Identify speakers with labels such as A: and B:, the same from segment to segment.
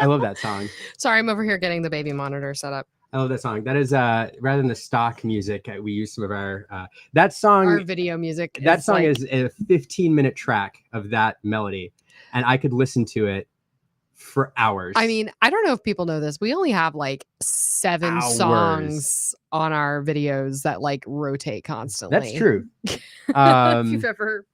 A: I love that song.
B: Sorry, I'm over here getting the baby monitor set up.
A: I love that song. That is rather than the stock music, we use some of our that song.
B: Our video music.
A: That song is a 15-minute track of that melody, and I could listen to it for hours.
B: I mean, I don't know if people know this. We only have like 7 songs on our videos that like rotate constantly.
A: That's true.
B: If you've ever.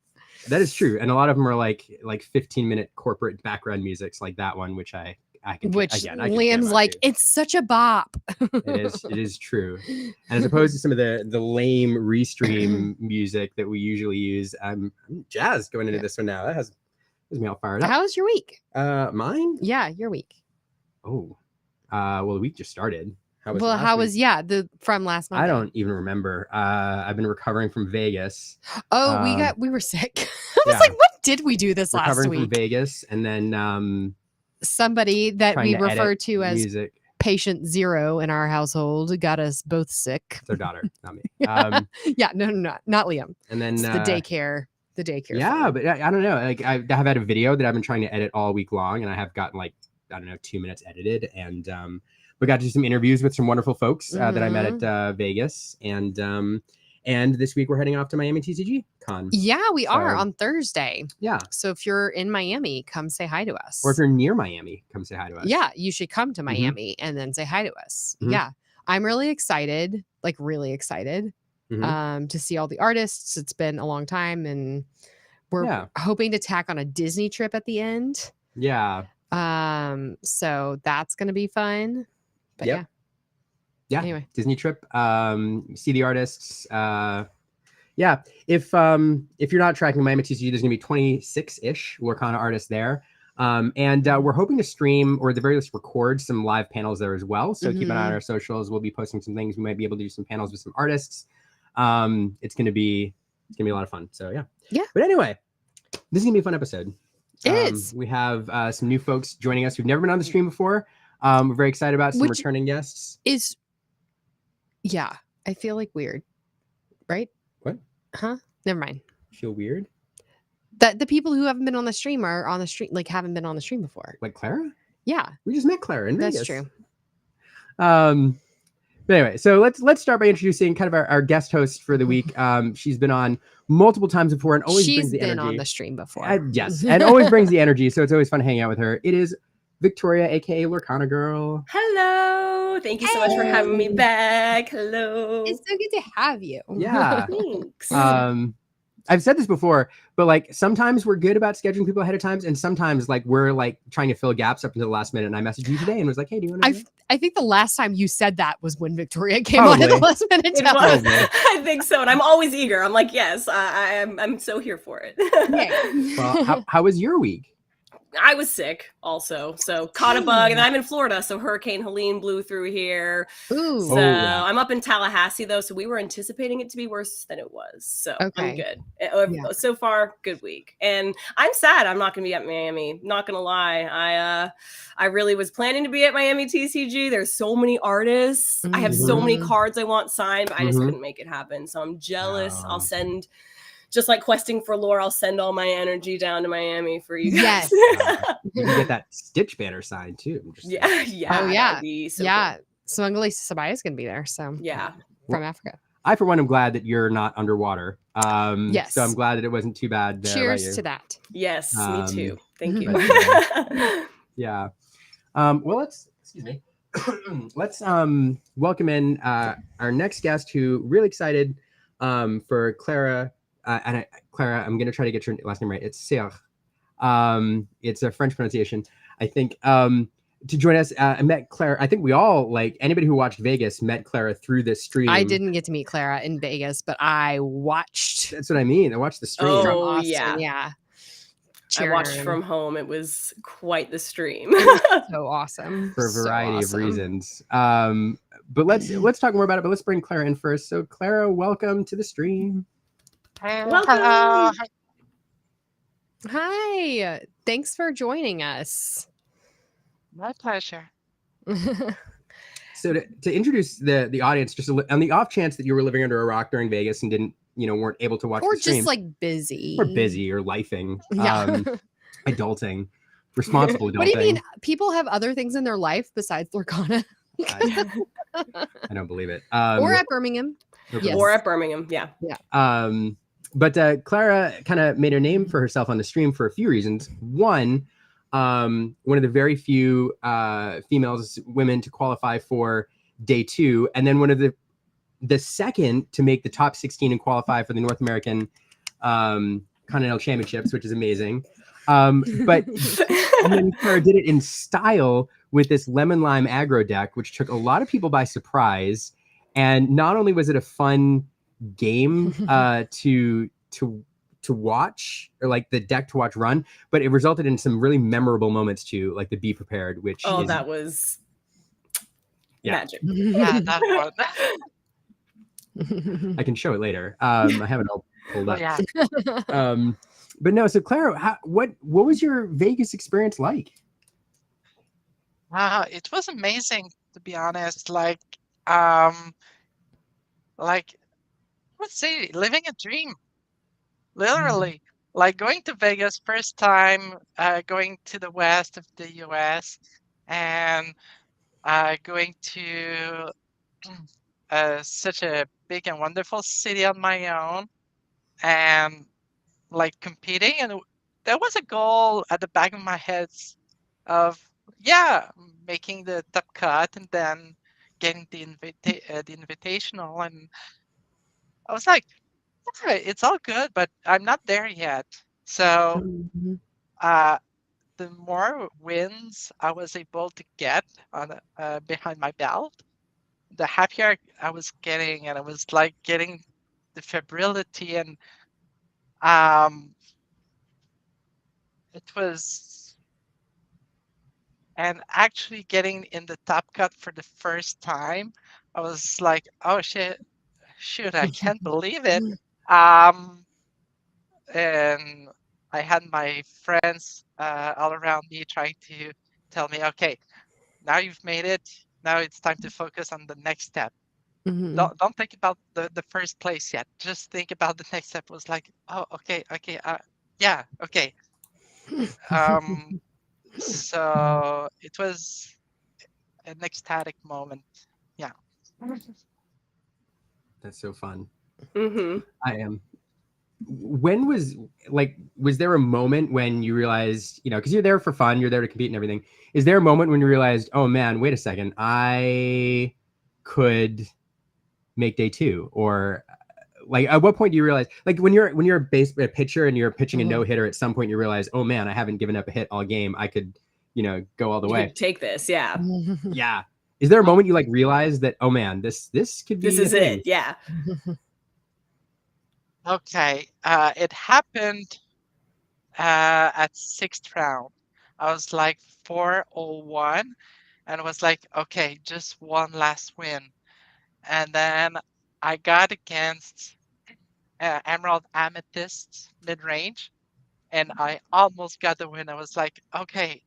A: That is true, and a lot of them are like 15-minute corporate background musics, like that one, which I can.
B: Which
A: again, I
B: Liam's like,
A: too.
B: It's such a bop.
A: It is true, and as opposed to some of the lame restream music that we usually use, I'm jazzed going into this one now. That has me all fired up.
B: How was your week?
A: Mine?
B: Yeah, your week.
A: Oh, well, the week just started. How was
B: from last month?
A: I don't even remember. I've been recovering from Vegas.
B: Oh, we were sick. I was like, what did we do this last week?
A: Recovering from Vegas, and then
B: somebody that we refer to as
A: music.
B: Patient Zero in our household got us both sick.
A: It's their daughter, not me.
B: Yeah, no, not Liam.
A: And then
B: it's the daycare. The daycare.
A: Yeah,
B: phone.
A: but I don't know. Like I have had a video that I've been trying to edit all week long, and I have gotten 2 minutes edited, and we got to do some interviews with some wonderful folks that I met at Vegas, and this week we're heading off to Miami TCG Con.
B: Yeah, we are on Thursday.
A: Yeah.
B: So if you're in Miami, come say hi to us.
A: Or if you're near Miami, come say hi to us.
B: Yeah, you should come to Miami and then say hi to us. Yeah, I'm really excited, to see all the artists. It's been a long time, and we're hoping to tack on a Disney trip at the end.
A: Yeah.
B: So that's gonna be fun. But yeah. Anyway,
A: Disney trip. See the artists. Yeah. If you're not tracking Miami TCG, there's gonna be 26-ish Lorcana artists there. And we're hoping to stream, or at the very least record, some live panels there as well. So keep an eye on our socials. We'll be posting some things. We might be able to do some panels with some artists. It's gonna be a lot of fun. So yeah. But anyway, this is gonna be a fun episode.
B: It is.
A: We have some new folks joining us who've never been on the stream before. We're very excited about some returning guests.
B: I feel like weird, right?
A: What?
B: Huh? Never mind.
A: Feel weird?
B: That the people who haven't been on the stream are on the stream, haven't been on the stream before.
A: Like Clara?
B: Yeah.
A: We just met Clara in Vegas.
B: That's true.
A: But anyway, so let's start by introducing kind of our guest host for the week. She's been on multiple times before and always brings the energy.
B: She's been on the stream before.
A: Yes, and always brings the energy. So it's always fun hanging out with her. It is Victoria, aka Lorcana Girl.
C: Hello. Thank you so much for having me back. Hello.
B: It's so good to have you.
A: Yeah.
C: Thanks.
A: I've said this before, but sometimes we're good about scheduling people ahead of time, and sometimes we're trying to fill gaps up until the last minute. And I messaged you today and was like, "Hey, do you want to?"
B: I think the last time you said that was when Victoria came on at the last minute.
C: I think so, and I'm always eager. I'm like, yes, I'm so here for it.
B: Yeah.
A: Well, how was your week?
C: I was sick also, so caught a bug, and I'm in Florida, so Hurricane Helene blew through here.
B: Ooh.
C: So I'm up in Tallahassee though, so we were anticipating it to be worse than it was. So I'm good. So far, good week. And I'm sad I'm not going to be at Miami. Not going to lie, I really was planning to be at Miami TCG. There's so many artists. I have so many cards I want signed, but I just couldn't make it happen. So I'm jealous. I'll send. Just like questing for lore, I'll send all my energy down to Miami for you guys.
B: Yes.
A: You can get that Stitch banner signed too.
C: Yeah.
B: Oh yeah.
C: So
B: yeah. Swangli Sabaya is going to be there. So
C: yeah.
B: From Africa.
A: I, for one, am glad that you're not underwater.
B: Yes.
A: So I'm glad that it wasn't too bad.
B: Cheers to that.
C: Yes, me too. Thank you.
A: Yeah. Well, let's welcome in our next guest, who really excited for Clara. Clara, I'm going to try to get your last name right. It's Cyr. It's a French pronunciation, I think. To join us, I met Clara. I think we all, anybody who watched Vegas, met Clara through this stream.
B: I didn't get to meet Clara in Vegas, but I watched.
A: That's what I mean. I watched the stream.
C: Oh,
B: from Austin.
C: yeah. I watched from home. It was quite the stream.
B: So awesome.
A: For a variety of reasons. But let's talk more about it. But let's bring Clara in first. So Clara, welcome to the stream.
C: Welcome.
B: Hi. Thanks for joining us.
D: My pleasure.
A: So to introduce the audience, just on the off chance that you were living under a rock during Vegas and didn't, weren't able to watch
B: or
A: the stream,
B: just busy.
A: Or busy or lifing.
B: Yeah.
A: Adulting responsible adult
B: What do you
A: thing.
B: mean? People have other things in their life besides Lorcana.
A: I don't believe it.
B: Or at Birmingham.
A: Yes.
C: Or at Birmingham, yeah.
A: But Clara kind of made a name for herself on the stream for a few reasons. One of the very few women to qualify for day 2, and then one of the second to make the top 16 and qualify for the North American Continental Championships, which is amazing. But and then Clara did it in style with this lemon lime aggro deck, which took a lot of people by surprise. And not only was it a fun game to watch, or like the deck to watch run, but it resulted in some really memorable moments too, like the Be Prepared, which
C: that was magic.
D: Yeah, that one.
A: I can show it later. I have it all pulled up.
D: Yeah.
A: But no, so Clara, what was your Vegas experience like?
D: It was amazing, to be honest. Like, let's say, living a dream, literally. Like going to Vegas, first time going to the west of the US, and going to such a big and wonderful city on my own, and like competing. And there was a goal at the back of my head of making the top cut and then getting the invitational. And I was like, okay, it's all good, but I'm not there yet. So the more wins I was able to get on behind my belt, the happier I was getting, and I was like getting the febrility, and it was, and actually getting in the top cut for the first time, I was like, oh shoot, I can't believe it. And I had my friends all around me trying to tell me, okay, now you've made it. Now it's time to focus on the next step. Don't think about the first place yet. Just think about the next step. It was like, oh, okay, yeah, okay. So it was an ecstatic moment. Yeah.
A: That's so fun.
C: I
A: am. When was there a moment when you realized, because you're there for fun, you're there to compete and everything. Is there a moment when you realized, oh man, wait a second, I could make day 2? Or like, at what point do you realize, like when you're a pitcher and you're pitching a no-hitter, at some point you realize, oh man, I haven't given up a hit all game. I could, go all the way.
C: Take this. Yeah.
A: Yeah. Is there a moment you like realize that, oh man, this could be
C: this is it? Yeah.
D: Okay. It happened at 6th round. I was like 401, and it was like, okay, just one last win. And then I got against Emerald Amethyst mid-range, and I almost got the win. I was like, okay,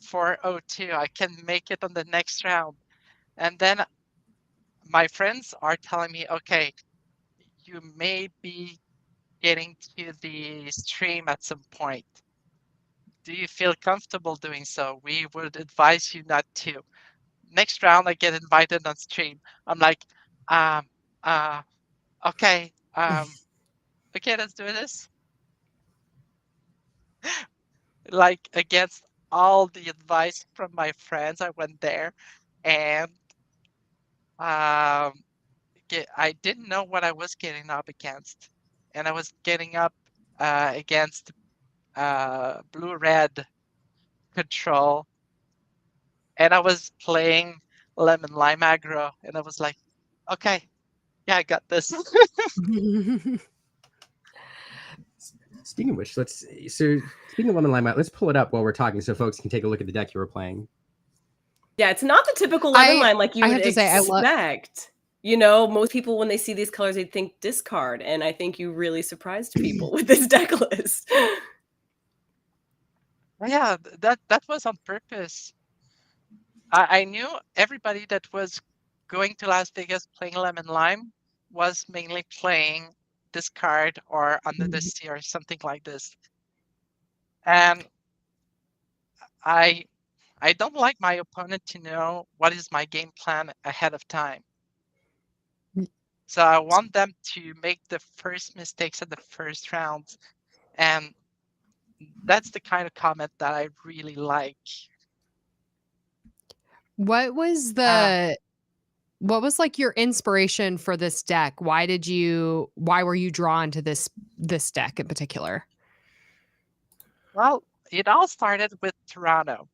D: 402, I can make it on the next round. And then my friends are telling me, okay, you may be getting to the stream at some point. Do you feel comfortable doing so? We would advise you not to. Next round, I get invited on stream. I'm like, okay, okay, let's do this. Like, against all the advice from my friends, I went there, and I didn't know what I was getting up against, and I was getting up against blue-red control, and I was playing lemon lime aggro, and I was like, okay, yeah, I got this.
A: Speaking of which, speaking of lemon lime, let's pull it up while we're talking so folks can take a look at the deck you were playing.
C: Yeah, it's not the typical lemon lime like you would expect. Most people, when they see these colors, they think discard, and I think you really surprised people with this deck list.
D: Yeah, that was on purpose. I knew everybody that was going to Las Vegas playing lemon lime was mainly playing discard or under the sea or something like this. And I don't like my opponent to know what is my game plan ahead of time. So I want them to make the first mistakes at the first round. And that's the kind of comment that I really like.
B: What was like your inspiration for this deck? Why were you drawn to this deck in particular?
D: Well, it all started with Toronto.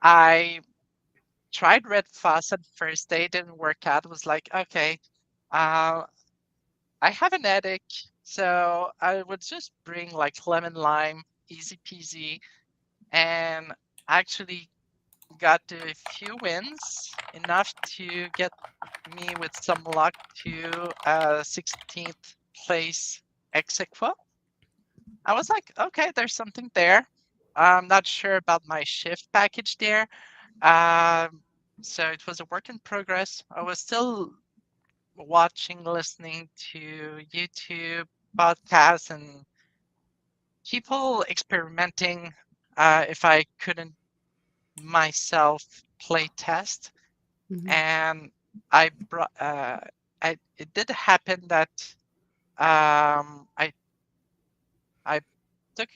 D: I tried Red Fuss at first day, didn't work out. It was like, okay, I have an Edic, so I would just bring like Lemon Lime, easy peasy, and actually got a few wins, enough to get me with some luck to 16th place ex aequo. I was like, okay, there's something there. I'm not sure about my shift package there. So it was a work in progress. I was still watching, listening to YouTube podcasts and people experimenting. If I couldn't myself play test, and I brought. It did happen that I took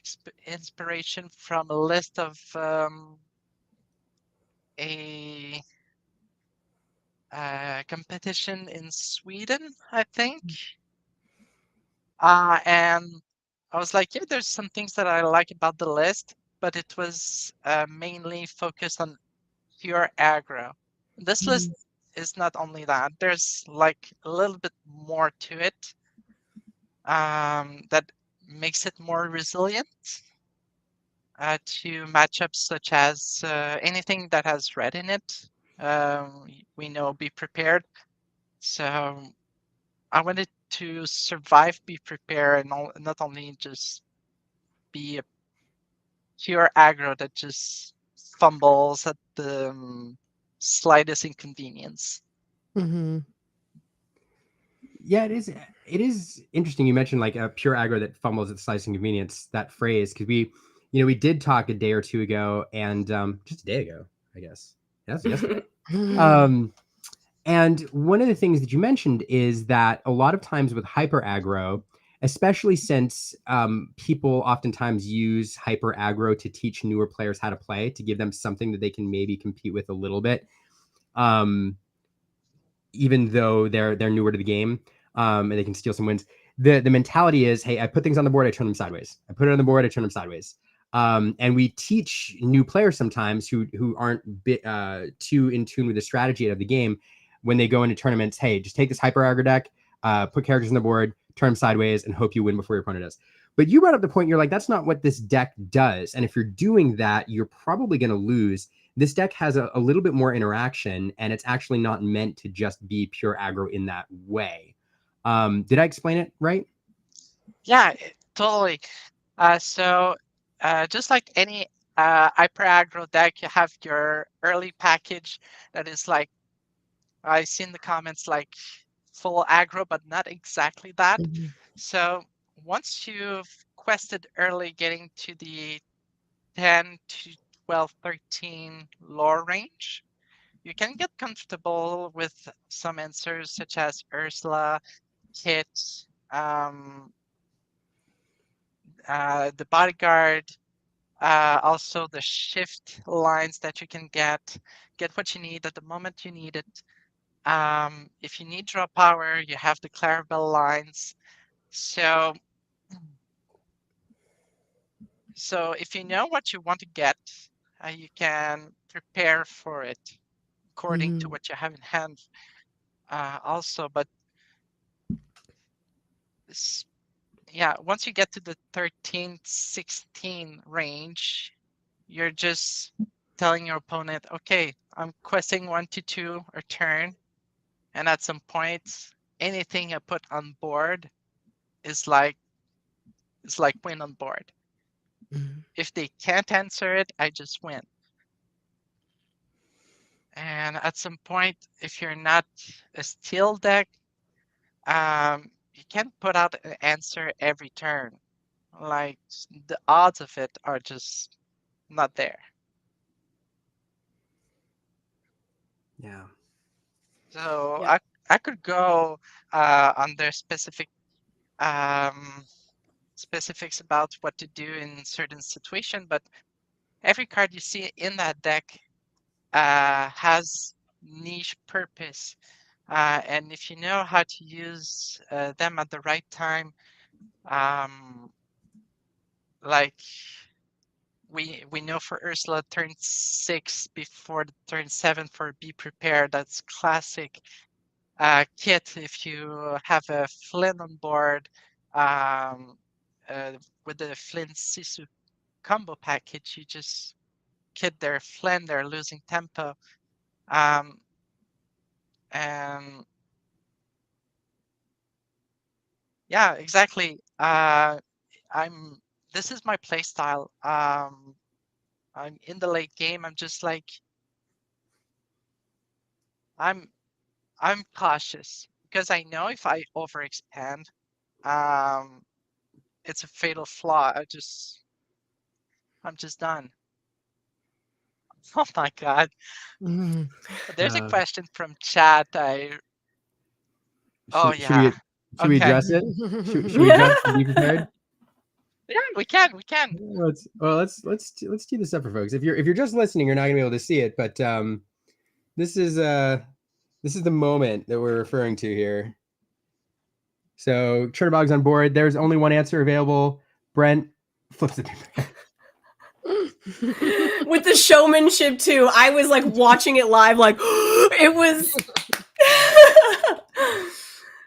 D: inspiration from a list of a competition in Sweden, I think. And I was like, yeah, there's some things that I like about the list, but it was mainly focused on pure aggro. This list is not only that, there's like a little bit more to it that makes it more resilient to matchups such as anything that has red in it. We know be prepared. So I wanted to survive, be prepared, and not only just be a pure aggro that just fumbles at the slightest inconvenience.
A: Yeah, it is. It is interesting. You mentioned like a pure aggro that fumbles at the slightest inconvenience. That phrase, because we did talk a day or two ago, and just a day ago, I guess. That's yesterday. And one of the things that you mentioned is that a lot of times with hyper aggro, especially since people oftentimes use hyper aggro to teach newer players how to play, to give them something that they can maybe compete with a little bit, even though they're newer to the game, and they can steal some wins. The mentality is, hey, I put things on the board, I turn them sideways. I put it on the board, I turn them sideways. And we teach new players sometimes who aren't too in tune with the strategy of the game when they go into tournaments. Hey, just take this hyper aggro deck, put characters on the board, turn them sideways, and hope you win before your opponent does. But you brought up the point. You're like, that's not what this deck does. And if you're doing that, you're probably going to lose. This deck has a little bit more interaction, and it's actually not meant to just be pure aggro in that way. Did I explain it right?
D: Yeah, totally. So just like any hyper aggro deck, you have your early package that is like, I see in the comments, like full aggro, but not exactly that. So once you've quested early, getting to the 10 to 12, 13 lore range, you can get comfortable with some answers such as Ursula, Kit, the bodyguard, also the shift lines that you can get what you need at the moment you need it. If you need draw power, you have the Clarabelle lines. So if you know what you want to get, you can prepare for it according to what you have in hand. Also, but yeah, once you get to the 13, 16 range, you're just telling your opponent, okay, I'm questing 1 to 2 a turn, and at some point, anything I put on board is like win on board. If they can't answer it, I just win. And at some point, if you're not a steel deck, you can't put out an answer every turn. Like the odds of it are just not there.
A: Yeah.
D: So
C: Yeah.
D: I could go on their specifics about what to do in certain situation, but every card you see in that deck has niche purpose, and if you know how to use them at the right time, like we know for Ursula turn 6 before the turn 7 for Be Prepared. That's classic kit. If you have a Flynn on board um, with the Flynn Sisu combo package, you just kit their Flynn, they're losing tempo. And yeah, exactly. This is my play style. I'm in the late game. I'm just like I'm cautious because I know if I overexpand, um, it's a fatal flaw. I'm just done. Oh my god.
B: Mhm.
D: There's a question from chat. Oh
A: Should
D: yeah.
A: we
D: Okay.
A: address it? Should we address Be Prepared?
D: Yeah, we can.
A: Let's do this up for folks. If you're just listening, you're not gonna be able to see it, but this is the moment that we're referring to here. So Chernobog's on board. There's only one answer available. Brent flips the paper.
C: With the showmanship too. I was like watching it live, like it was.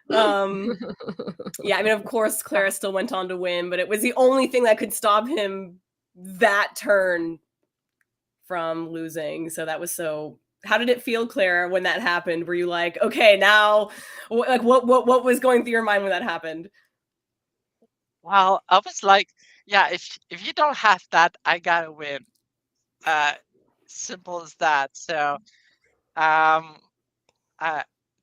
C: Yeah, I mean, of course, Clara still went on to win, but it was the only thing that could stop him that turn from losing. So that was so. How did it feel, Clara, when that happened? Were you like, okay, now, like, what was going through your mind when that happened?
D: Well, I was like, yeah, if you don't have that, I gotta win. Simple as that. So, um,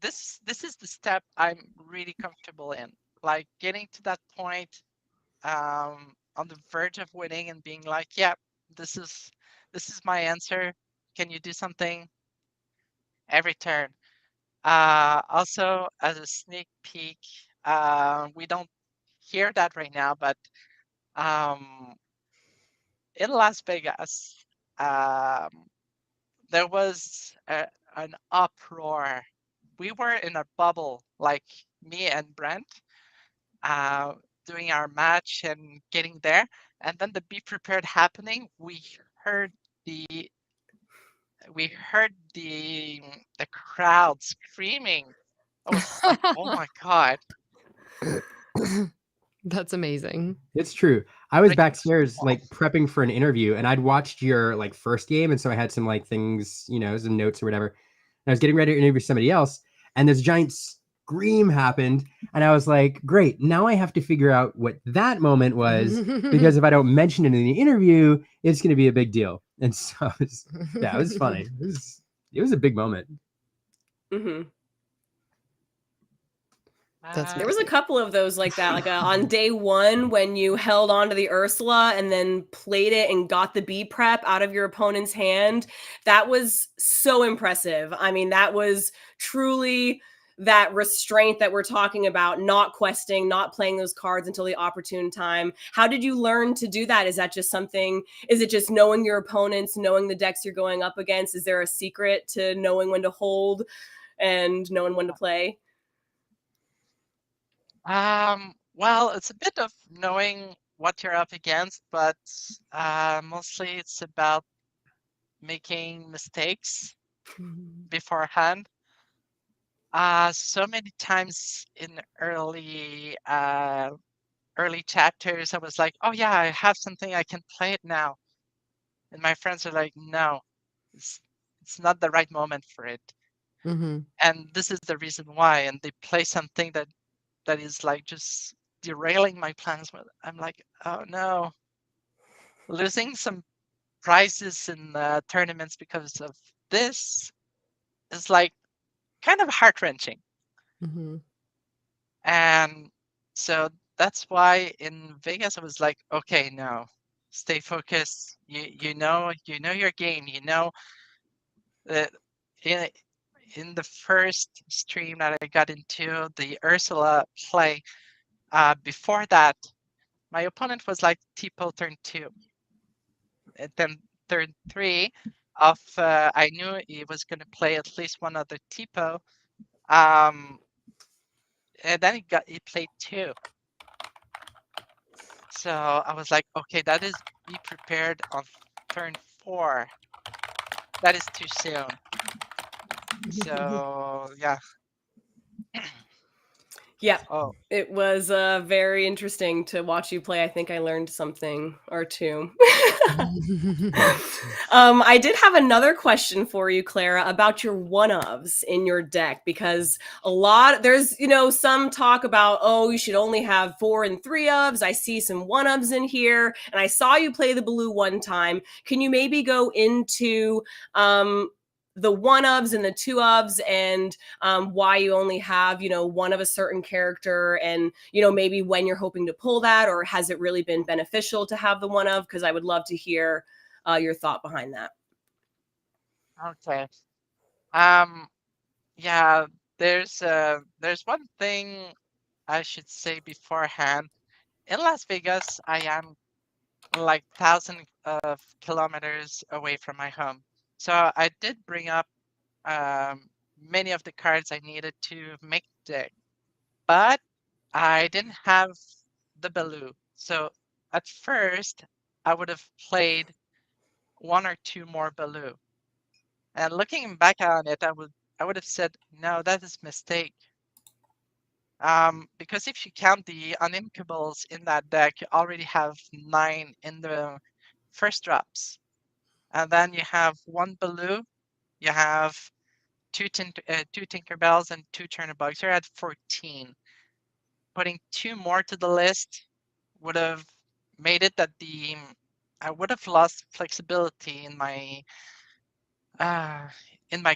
D: this is the step I'm really comfortable in. Like getting to that point, on the verge of winning and being like, yeah, this is my answer. Can you do something? Every turn. Also, as a sneak peek, we don't hear that right now, but um, in Las Vegas, um, there was an uproar. We were in a bubble, like me and Brent, uh, doing our match and getting there. And then the Be Prepared happening, heard the the crowd screaming. I was like, oh my god.
B: That's amazing.
A: It's true. I was
D: Like,
A: backstairs like prepping for an interview, and I'd watched your like first game, and so I had some like things, some notes or whatever. And I was getting ready to interview somebody else, and this giant scream happened, and I was like, "Great! Now I have to figure out what that moment was, because if I don't mention it in the interview, it's going to be a big deal." And so, it was funny. It was a big moment.
C: Mm-hmm.
B: That's
C: There was a couple of those like that, like on day one when you held on to the Ursula and then played it and got the B prep out of your opponent's hand. That was so impressive. I mean, that was truly that restraint that we're talking about, not questing, not playing those cards until the opportune time. How did you learn to do that? Is that just something, is it just knowing your opponents, knowing the decks you're going up against? Is there a secret to knowing when to hold and knowing when to play?
D: Well, it's a bit of knowing what you're up against, but mostly it's about making mistakes beforehand. So many times in early chapters, I was like, "Oh yeah, I have something, I can play it now," and my friends are like, "No, it's not the right moment for it," and this is the reason why. And they play something that is like just derailing my plans. I'm like, oh no, losing some prizes in tournaments because of this is like kind of heart-wrenching. And so that's why in Vegas I was like, okay, no, stay focused. You know your game. You know that in the first stream that I got into the Ursula play, before that, my opponent was like Tipo turn 2. And then turn 3, I knew he was going to play at least one other Tipo. And then he played 2. So I was like, okay, that is be prepared on turn 4. That is too soon. So yeah.
C: Yeah.
D: Oh.
C: It was very interesting to watch you play. I think I learned something or two. I did have another question for you, Clara, about your one-ofs in your deck, because there's, some talk about, oh, you should only have 4 and 3-ofs. I see some one-ofs in here, and I saw you play the blue one time. Can you maybe go into the 1-ofs and the 2-ofs and why you only have, one of a certain character, and, maybe when you're hoping to pull that, or has it really been beneficial to have the 1-of? Because I would love to hear your thought behind that.
D: Okay. Yeah, there's one thing I should say beforehand. In Las Vegas, I am like thousands of kilometers away from my home. So I did bring up many of the cards I needed to make the deck, but I didn't have the Baloo. So at first, I would have played 1 or 2 more Baloo. And looking back on it, I would have said, no, that is a mistake. Because if you count the unimables in that deck, you already have 9 in the first drops. And then you have 1 Baloo, you have 2 Tinkerbells and 2 Churnabugs. You're at 14. Putting 2 more to the list would have made it that I would have lost flexibility in my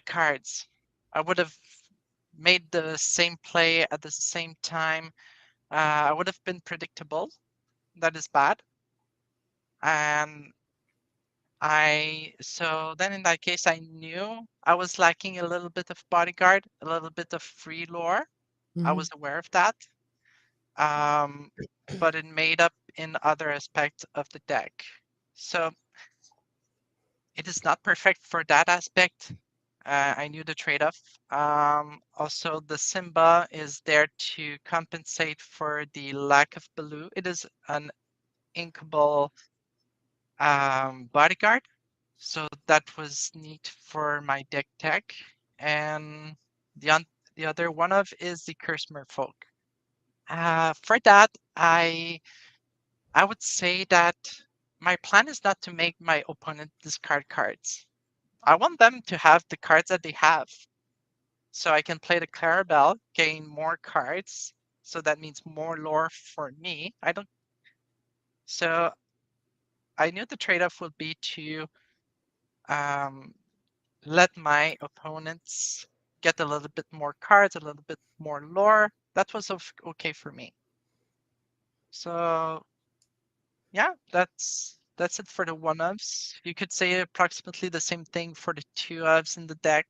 D: cards. I would have made the same play at the same time. I would have been predictable. That is bad. And so then in that case, I knew I was lacking a little bit of bodyguard, a little bit of free lore. I was aware of that. But it made up in other aspects of the deck. So it is not perfect for that aspect. I knew the trade-off. Also, the Simba is there to compensate for the lack of Baloo. It is an inkable bodyguard, so that was neat for my deck tech. And the other one of is the Curse Merfolk. For that, I would say that my plan is not to make my opponent discard cards. I want them to have the cards that they have. So I can play the Clarabelle, gain more cards. So that means more lore for me. So I knew the trade-off would be to let my opponents get a little bit more cards, a little bit more lore. That was okay for me. So yeah, that's it for the 1-ofs. You could say approximately the same thing for the 2-ofs in the deck.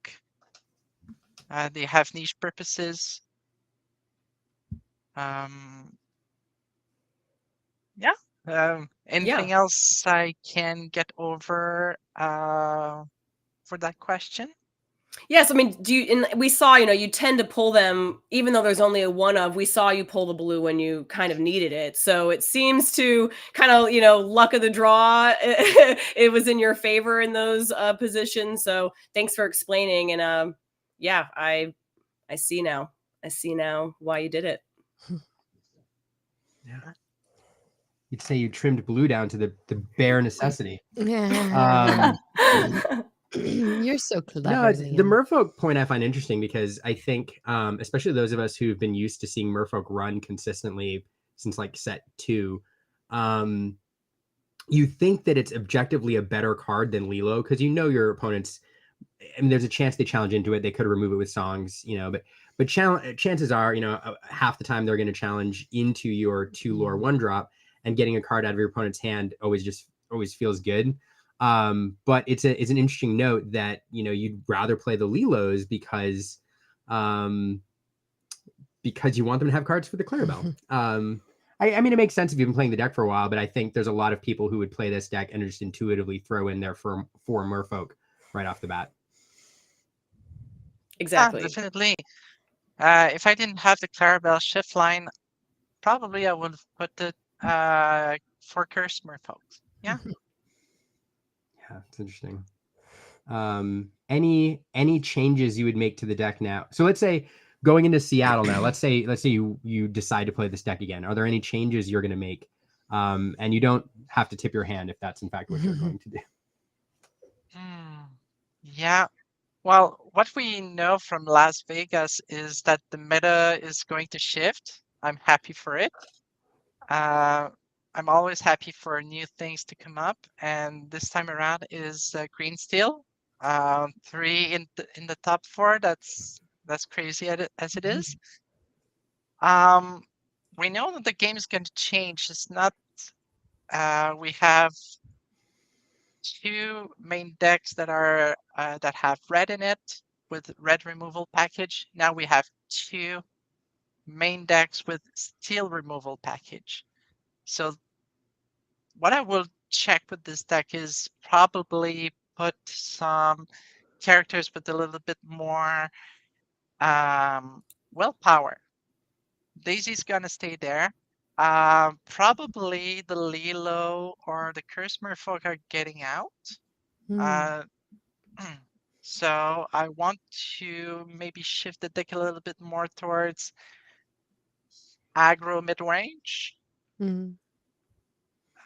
D: They have niche purposes. Anything else I can get over for that question?
C: Yes, I mean, we saw, you tend to pull them, even though there's only a 1-of, we saw you pull the blue when you kind of needed it. So it seems to kind of, luck of the draw, it was in your favor in those positions. So thanks for explaining. And yeah, I see now. I see now why you did it.
A: Yeah. You'd say you trimmed blue down to the bare necessity.
B: You're so clever.
A: No, the Merfolk point I find interesting because I think, especially those of us who've been used to seeing Merfolk run consistently since like set 2, you think that it's objectively a better card than Lilo because your opponents. I mean, there's a chance they challenge into it. They could remove it with songs, but chances are, half the time they're going to challenge into your 2 lore 1-drop, and getting a card out of your opponent's hand always feels good. But it's an interesting note that, you know, you'd rather play the Lilos because you want them to have cards for the Clarabelle. I mean, it makes sense if you've been playing the deck for a while, but I think there's a lot of people who would play this deck and just intuitively throw in their four Merfolk right off the bat.
C: Exactly.
D: Yeah, definitely. If I didn't have the Clarabelle shift line, probably I would have put it for Curse Merfolk. Yeah.
A: Yeah, it's interesting. Any changes you would make to the deck now? So let's say going into Seattle now, let's say you decide to play this deck again. Are there any changes you're going to make? And you don't have to tip your hand if that's in fact what you're going to do.
D: Yeah. Well, what we know from Las Vegas is that the meta is going to shift. I'm happy for it. I'm always happy for new things to come up, and this time around is Green Steel. 3 in the top 4. That's crazy as it is. We know that the game is going to change. It's not. We have 2 main decks that are that have red in it with red removal package. Now we have 2 main decks with steel removal package. So what I will check with this deck is probably put some characters with a little bit more willpower. Daisy's gonna stay there. Probably the Lilo or the Curse Merfolk are getting out. So I want to maybe shift the deck a little bit more towards aggro mid-range.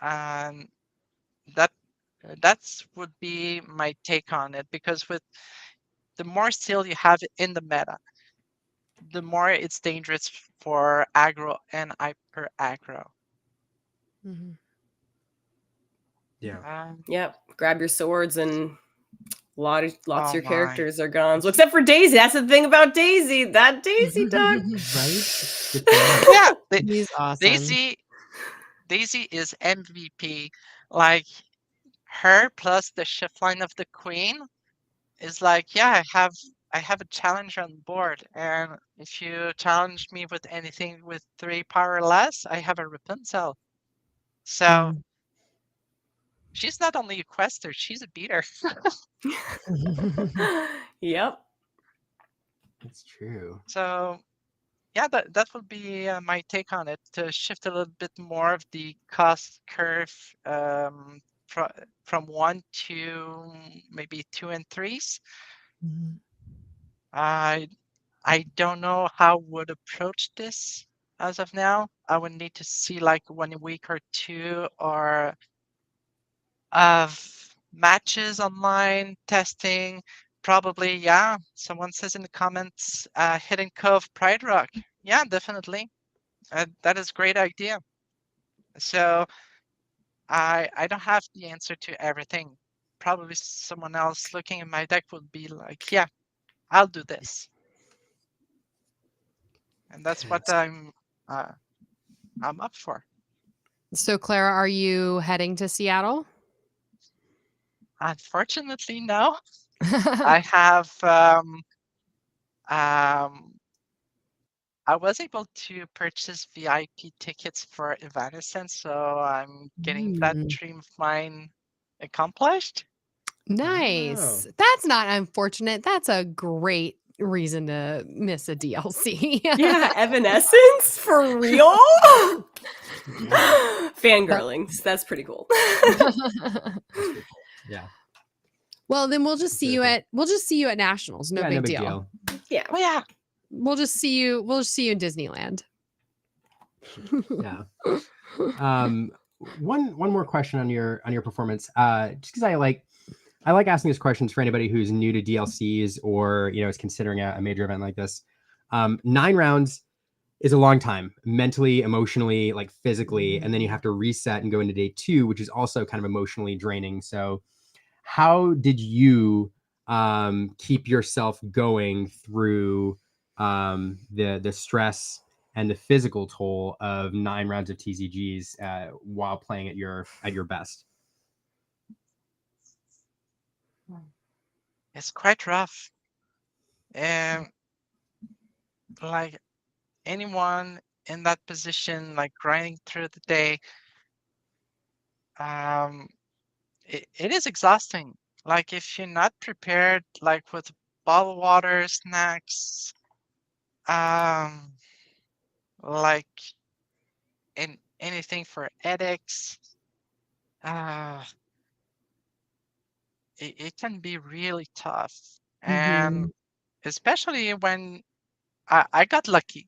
D: And that's would be my take on it, because with the more steel you have in the meta, the more it's dangerous for aggro and hyper-aggro.
A: Yeah.
C: Yep. Grab your swords and lots of your characters are gone. So except for Daisy. That's the thing about Daisy. That Daisy duck.
D: Right? Yeah.
B: He's awesome.
D: Daisy is MVP. Like, her plus the shift line of the queen is like, yeah, I have a challenger on board, and if you challenge me with anything with 3 power or less, I have a Rapunzel. So she's not only a quester, she's a beater.
C: Yep.
A: That's true.
D: So yeah, that would be my take on it, to shift a little bit more of the cost curve from 1 to maybe 2 and 3s. I don't know how would approach this as of now. I would need to see like 1 week or 2 or of matches online testing. Probably, yeah. Someone says in the comments, Hidden Cove Pride Rock. Yeah, definitely. That is a great idea. So I don't have the answer to everything. Probably someone else looking at my deck would be like, yeah, I'll do this. And that's what I'm up for.
B: So, Clara, are you heading to Seattle?
D: Unfortunately, no. I have I was able to purchase VIP tickets for Evanescence, so I'm getting that dream of mine accomplished.
B: Nice. That's not unfortunate. That's a great reason to miss a DLC.
C: Yeah, Evanescence for real. Fangirling. That's pretty cool.
A: Yeah.
B: Well, then we'll just see you at nationals. No big deal.
C: Yeah.
D: Oh yeah.
B: We'll just see you in Disneyland.
A: Yeah. One more question on your performance. Just because I like asking these questions for anybody who's new to DLCs or, you know, is considering a major event like this. 9 rounds is a long time, mentally, emotionally, like physically, and then you have to reset and go into day 2, which is also kind of emotionally draining. So how did you keep yourself going through the stress and the physical toll of 9 rounds of TCGs while playing at your best?
D: it's quite rough. And like anyone in that position, like grinding through the day, um, it is exhausting. Like if you're not prepared, like with bottled water, snacks, um, like in anything for headaches, uh, it can be really tough. And especially when I got lucky.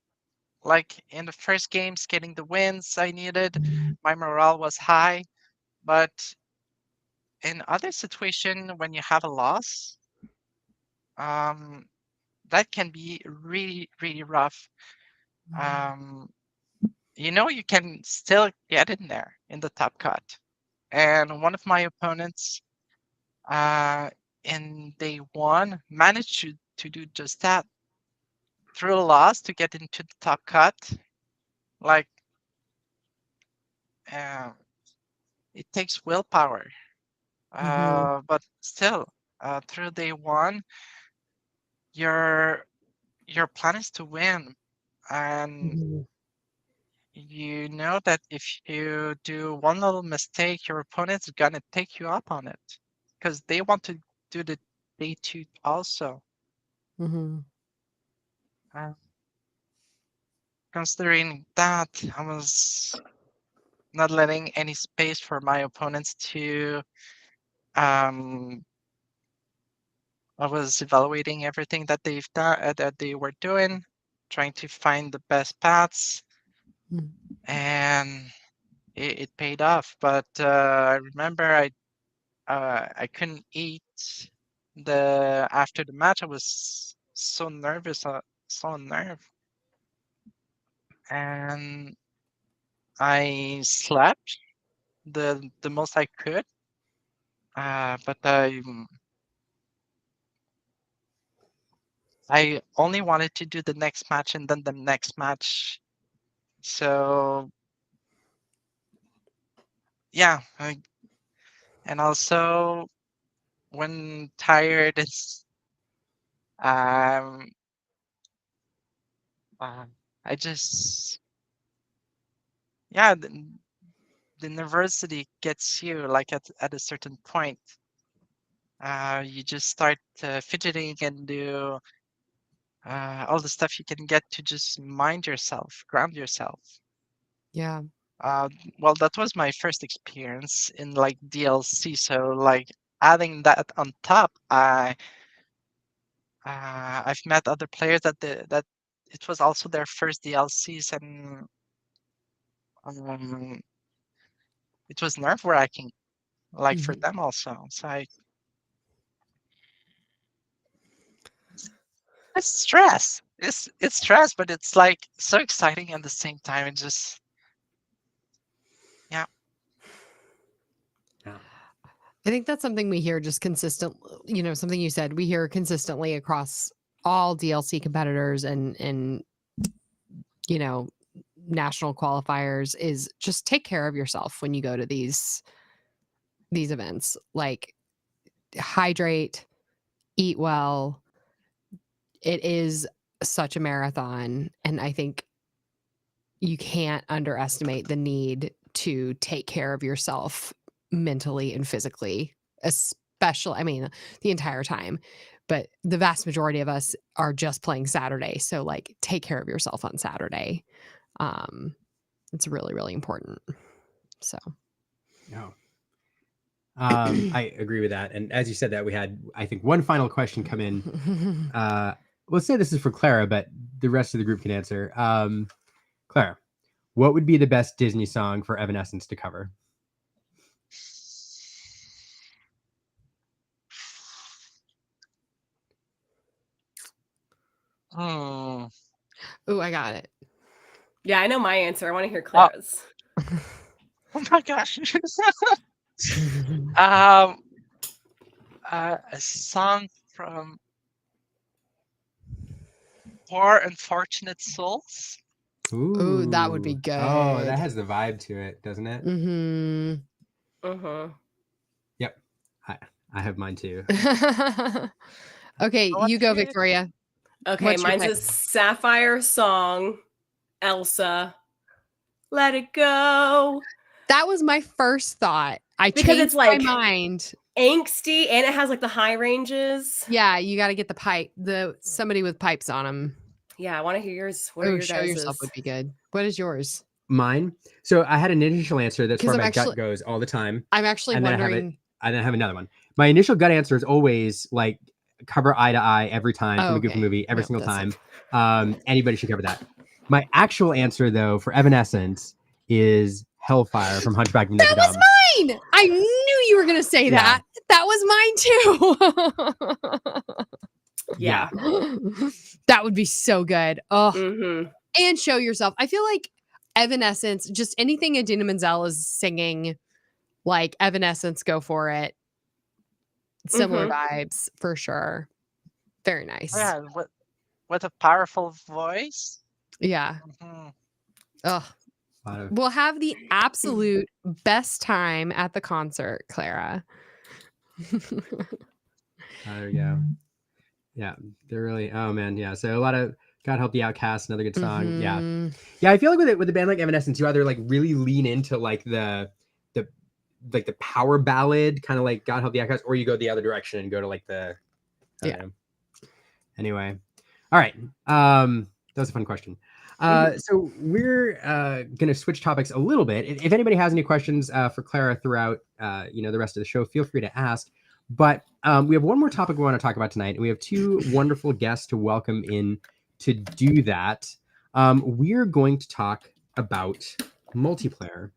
D: Like in the first games, getting the wins I needed, my morale was high. But in other situation, when you have a loss, um, that can be really, really rough. Um, you can still get in there in the top cut. And one of my opponents in day one managed to do just that through a loss to get into the top cut. Like, uh, it takes willpower. But still, through day one, your your plan is to win, and you know that if you do one little mistake, your opponent's gonna take you up on it because they want to do the day two also. Uh, considering that, I was not letting any space for my opponents to. I was evaluating everything that they've done, that they were doing, trying to find the best paths, and it paid off. But I remember I couldn't eat the after the match. I was so nervous, so unnerved, and I slept the most I could. But I only wanted to do the next match and then the next match. So yeah, and also when tired, it's um uh, I just yeah the nervosity gets you like at a certain point. You just start fidgeting and do all the stuff you can get to just mind yourself, ground yourself.
B: Yeah.
D: Uh, well, that was my first experience in like DLC. So like adding that on top, I've met other players that it was also their first DLCs, and um, it was nerve wracking, like for them also. So it's stress. It's stress, but it's like so exciting at the same time. It just yeah.
B: I think that's something we hear just consistent, something you said, we hear consistently across all DLC competitors and national qualifiers is just take care of yourself when you go to these events. Like hydrate, eat well. It is such a marathon, and I think you can't underestimate the need to take care of yourself mentally and physically, especially, I mean, the entire time. But the vast majority of us are just playing Saturday. So like take care of yourself on Saturday. It's really, really important. So
A: yeah. I agree with that. And as you said that, we had, I think, one final question come in. Let's say this is for Clara, but the rest of the group can answer. Clara, what would be the best Disney song for Evanescence to cover?
D: Hmm.
B: Oh, I got it.
C: Yeah, I know my answer. I want to hear Clara's.
D: Oh my gosh. A song from Poor Unfortunate Souls.
B: Ooh, that would be good.
A: Oh, that has the vibe to it, doesn't it?
B: Mm-hmm.
C: Uh-huh.
A: Yep. I have mine too.
B: Okay, you go, Victoria.
C: Okay,
B: What's your
C: mine's
B: pick?
C: a Sapphire song. Elsa, Let It Go.
B: That was my first thought.
C: Because
B: changed
C: it's like
B: my mind.
C: Angsty, and it has like the high ranges.
B: Yeah, you got to get the pipe. Somebody with pipes on them.
C: Yeah, I want to hear yours. What are your
B: Show
C: guys's?
B: yourself would be good. What is yours?
A: Mine. So I had an initial answer that's where
B: I'm
A: my
B: actually-
A: gut goes all the time.
B: I'm actually
A: And then
B: wondering.
A: I then have another one. My initial gut answer is always like cover eye to eye every time from a Goofy movie, every single time. Anybody should cover that. My actual answer, though, for Evanescence is Hellfire from Hunchback of Notre Dame.
B: That was mine. I knew you were going to say that. That was mine too.
A: Yeah.
B: That would be so good. Oh,
C: Mm-hmm.
B: and show yourself. I feel like Evanescence, just anything Idina Menzel is singing, like Evanescence, go for it. Similar vibes for sure. Very nice.
D: Yeah, with a powerful voice.
B: Yeah.
D: Mm-hmm.
B: Oh, we'll have the absolute best time at the concert, Clara.
A: There you go. Yeah, they're really. Oh man, yeah. So a lot of God Help the Outcast, another good song. Yeah. I feel like with a band like Evanescence, you either like really lean into like the power ballad, kind of like God Help the Outcast, or you go the other direction and go to like the. I don't know. Anyway, all right. That was a fun question. So we're gonna switch topics a little bit. If anybody has any questions for Clara throughout the rest of the show, feel free to ask. But we have one more topic we want to talk about tonight, and we have two wonderful guests to welcome in to do that. We're going to talk about multiplayer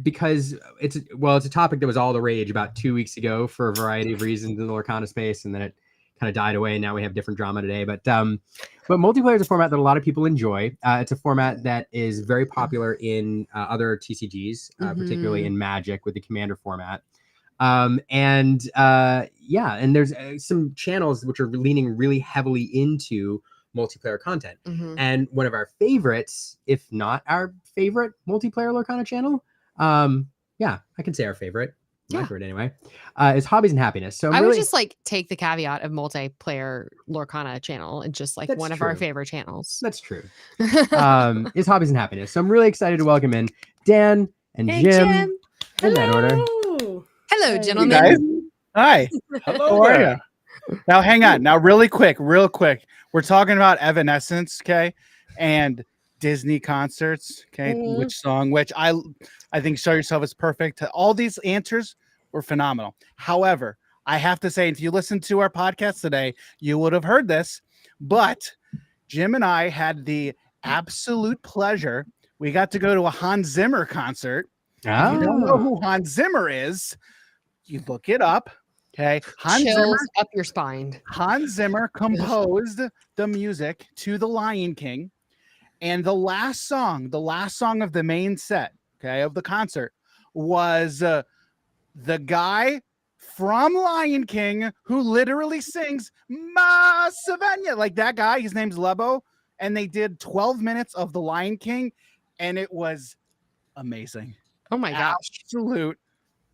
A: because it's a topic that was all the rage about 2 weeks ago for a variety of reasons in the Lorcana space, and then it kind of died away. And now we have different drama today, but multiplayer is a format that a lot of people enjoy. It's a format that is very popular in other TCGs, particularly in Magic with the Commander format. And there's some channels which are leaning really heavily into multiplayer content. And one of our favorites, if not our favorite multiplayer Lorcana channel, I can say our favorite. My favorite anyway, is Hobbies and Happiness. So
B: I would just like take the caveat of multiplayer Lorcana channel and just like one of our favorite channels.
A: That's true. Is Hobbies and Happiness. So I'm really excited to welcome in Dan and Jim. In that order.
B: Hello, gentlemen.
E: Hey guys. Hi.
F: Hello.
E: How are you? Now, hang on. Now, real quick. We're talking about Evanescence, okay, and Disney concerts, okay. Which song? Which I think Show Yourself is perfect. All these answers were phenomenal. However, I have to say, if you listened to our podcast today, you would have heard this. But Jim and I had the absolute pleasure. We got to go to a Hans Zimmer concert. If you don't know who Hans Zimmer is, you look it up. Okay.
B: Chills up your spine.
E: Hans Zimmer composed the music to The Lion King. And the last song of the main set, okay, of the concert was the guy from Lion King who literally sings Ma Savannah, like that guy. His name's Lebo. And they did 12 minutes of The Lion King, and it was amazing.
B: Oh my gosh.
E: Absolute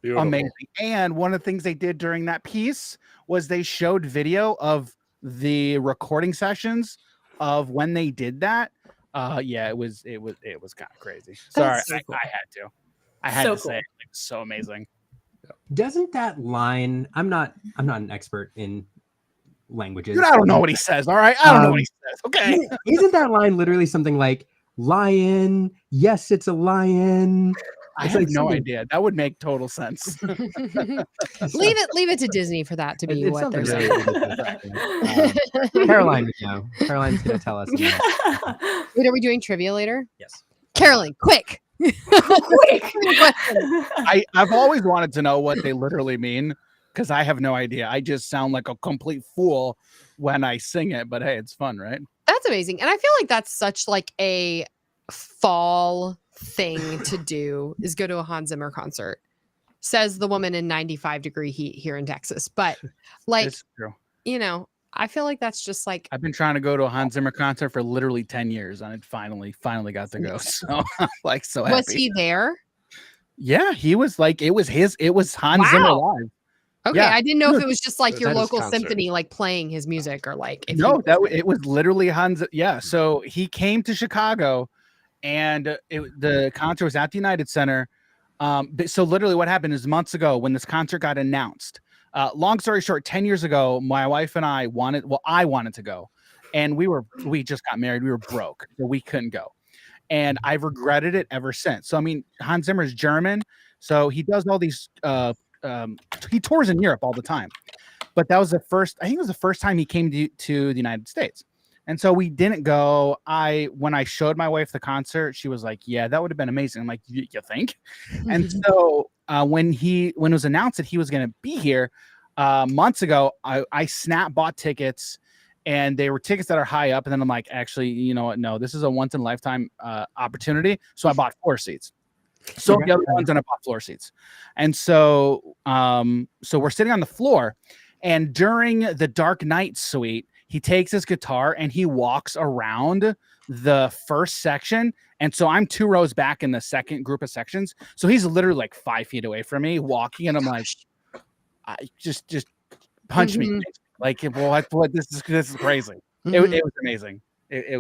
F: Beautiful.
E: amazing. And one of the things they did during that piece was they showed video of the recording sessions of when they did that. It was kind of crazy. Sorry,
B: so cool.
E: I had to
C: So
E: say it. It was so amazing.
A: Doesn't that line? I'm not an expert in languages.
E: Dude, I don't know what he says. All right, I don't know what he says. Okay,
A: Isn't that line literally something like "lion"? Yes, it's a lion.
E: I have no idea. That would make total sense.
B: leave it to Disney for that to be what they're saying.
A: Caroline would know. Caroline's gonna tell us.
B: Wait, are we doing trivia later?
A: Yes.
B: Caroline, quick.
E: I've always wanted to know what they literally mean because I have no idea. I just sound like a complete fool when I sing it, but hey, it's fun, right?
B: That's amazing. And I feel like that's such like a fall thing to do is go to a Hans Zimmer concert, says the woman in 95-degree heat here in Texas. But like,
E: It's true.
B: I feel like that's just like,
E: I've been trying to go to a Hans Zimmer concert for literally 10 years and it finally got to go. So I'm like so happy.
B: was he there?
E: Yeah, he was like, it was Hans Zimmer live.
B: Okay,
E: Yeah.
B: I didn't know if it was just like your
F: That is
B: local
F: concert.
B: symphony, like playing his music, or like if
E: No,
B: he-
E: it was literally Hans. Yeah, so he came to Chicago, and the concert was at the United Center. So literally, what happened is months ago when this concert got announced. Long story short, 10 years ago, my wife and I I wanted to go, and we just got married. We were broke, so we couldn't go, and I've regretted it ever since. So I mean, Hans Zimmer is German, so he does all these. He tours in Europe all the time. But that was the first, I think it was the first time he came to the United States. And so we didn't go. When I showed my wife the concert, she was like, yeah, that would have been amazing. I'm like, you think? And so when it was announced that he was going to be here months ago, I bought tickets, and they were tickets that are high up. And then I'm like, actually, you know what? No, this is a once in a lifetime opportunity. So I bought floor seats. So the other ones, and I bought floor seats. And so we're sitting on the floor. And during the Dark Knight suite, he takes his guitar and he walks around the first section. And so I'm 2 rows back in the second group of sections. So he's literally like 5 feet away from me walking. And I'm like, just punch me. Like, what this is crazy. It was amazing. It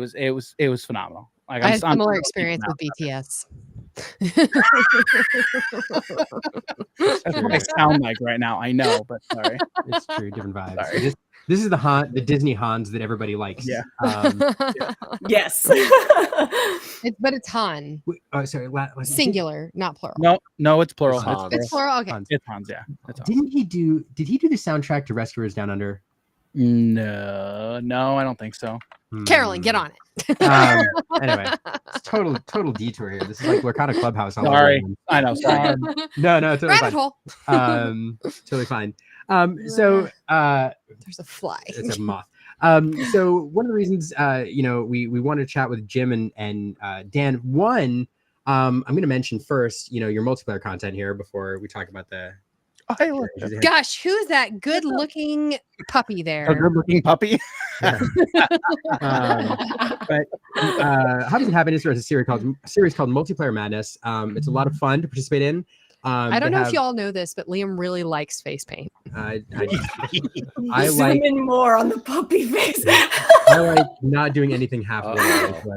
E: was phenomenal. Like,
B: I had a similar experience with BTS.
E: That's what I sound like right now. I know, but sorry.
A: It's true, different vibes. This is the Disney Hans that everybody likes.
E: Yeah.
C: Yes.
B: But it's Han.
A: Oh, sorry.
B: Singular, not plural.
E: No, it's plural.
F: It's Hans.
B: It's plural. Okay.
E: It's Hans. Yeah. It's Hans.
A: Did he do the soundtrack to Rescuers Down Under?
E: No, I don't think so.
B: Carolyn, get on it.
A: Anyway, it's total detour here. This is like Lorcana Clubhouse.
E: Sorry, I know. Sorry.
A: No, totally
B: Rabbit
A: fine.
B: hole.
A: Totally fine. So
B: there's a fly.
A: it's a moth. So one of the reasons we wanted to chat with Jim and Dan. One, I'm going to mention first, your multiplayer content here before we talk about the.
B: Gosh, who's that good-looking puppy there?
E: A good-looking puppy.
A: But Hobbies Happiness is a series called Multiplayer Madness. It's a lot of fun to participate in.
B: I don't know if y'all know this, but Liam really likes face paint.
A: I
C: Zoom in more on the puppy face.
A: I like not doing anything halfway.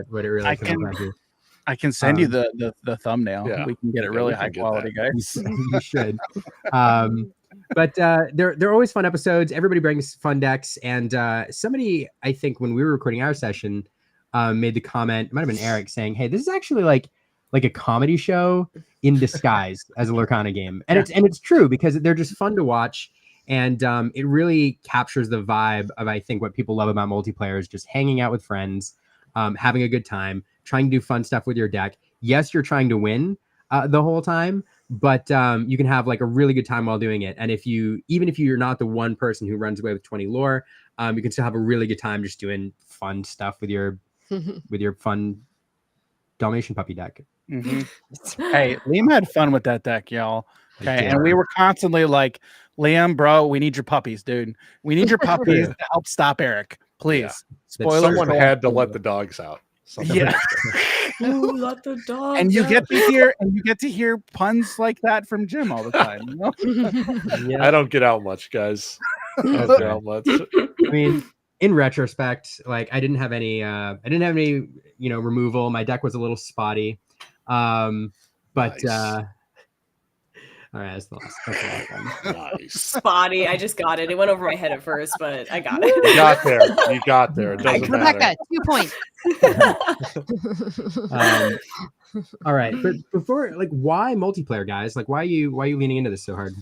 A: What it really comes down to.
E: I can send you the thumbnail.
F: Yeah.
E: We can get it really high quality, guys.
A: You should. But they're always fun episodes. Everybody brings fun decks, and somebody, I think, when we were recording our session, made the comment. It might have been Eric saying, "Hey, this is actually like a comedy show in disguise as a Lorcana game," and it's true because they're just fun to watch, and it really captures the vibe of, I think, what people love about multiplayer is just hanging out with friends, having a good time, trying to do fun stuff with your deck. Yes, you're trying to win the whole time, but you can have like a really good time while doing it. And even if you're not the one person who runs away with 20 lore, you can still have a really good time just doing fun stuff with your fun Dalmatian puppy deck.
E: Hey, Liam had fun with that deck, y'all. Okay, and we were constantly like, Liam, bro, we need your puppies, dude. We need your puppies to help stop Eric, please.
F: Yeah.
E: Spoilers.
F: Someone had to let the dogs out.
E: Yeah.
C: Let the dog.
E: And you get to hear puns like that from Jim all the time. You know?
F: I don't get out much, guys. I don't get out much.
A: I mean, in retrospect, like I didn't have any removal. My deck was a little spotty. But
F: Nice.
A: all right, that's the last one.
F: Nice.
C: Spotty. I just got it. It went over my head at first, but I got it.
F: You got there. You got there. It doesn't
B: Rebecca,
F: matter.
B: 2 points.
A: All right, but before, like, why multiplayer, guys? Like, why are you leaning into this so hard?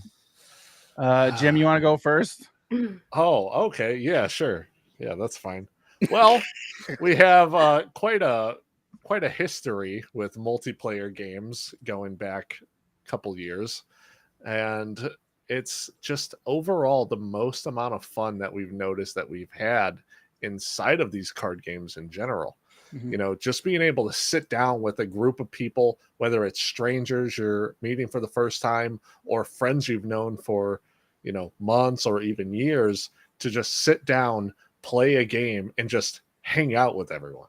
E: Jim, you want to go first?
F: Oh, okay. Yeah, sure. Yeah, that's fine. Well, we have quite a history with multiplayer games going back a couple years, and it's just overall the most amount of fun that we've noticed that we've had inside of these card games in general. Just being able to sit down with a group of people, whether it's strangers you're meeting for the first time or friends you've known for months or even years, to just sit down, play a game, and just hang out with everyone.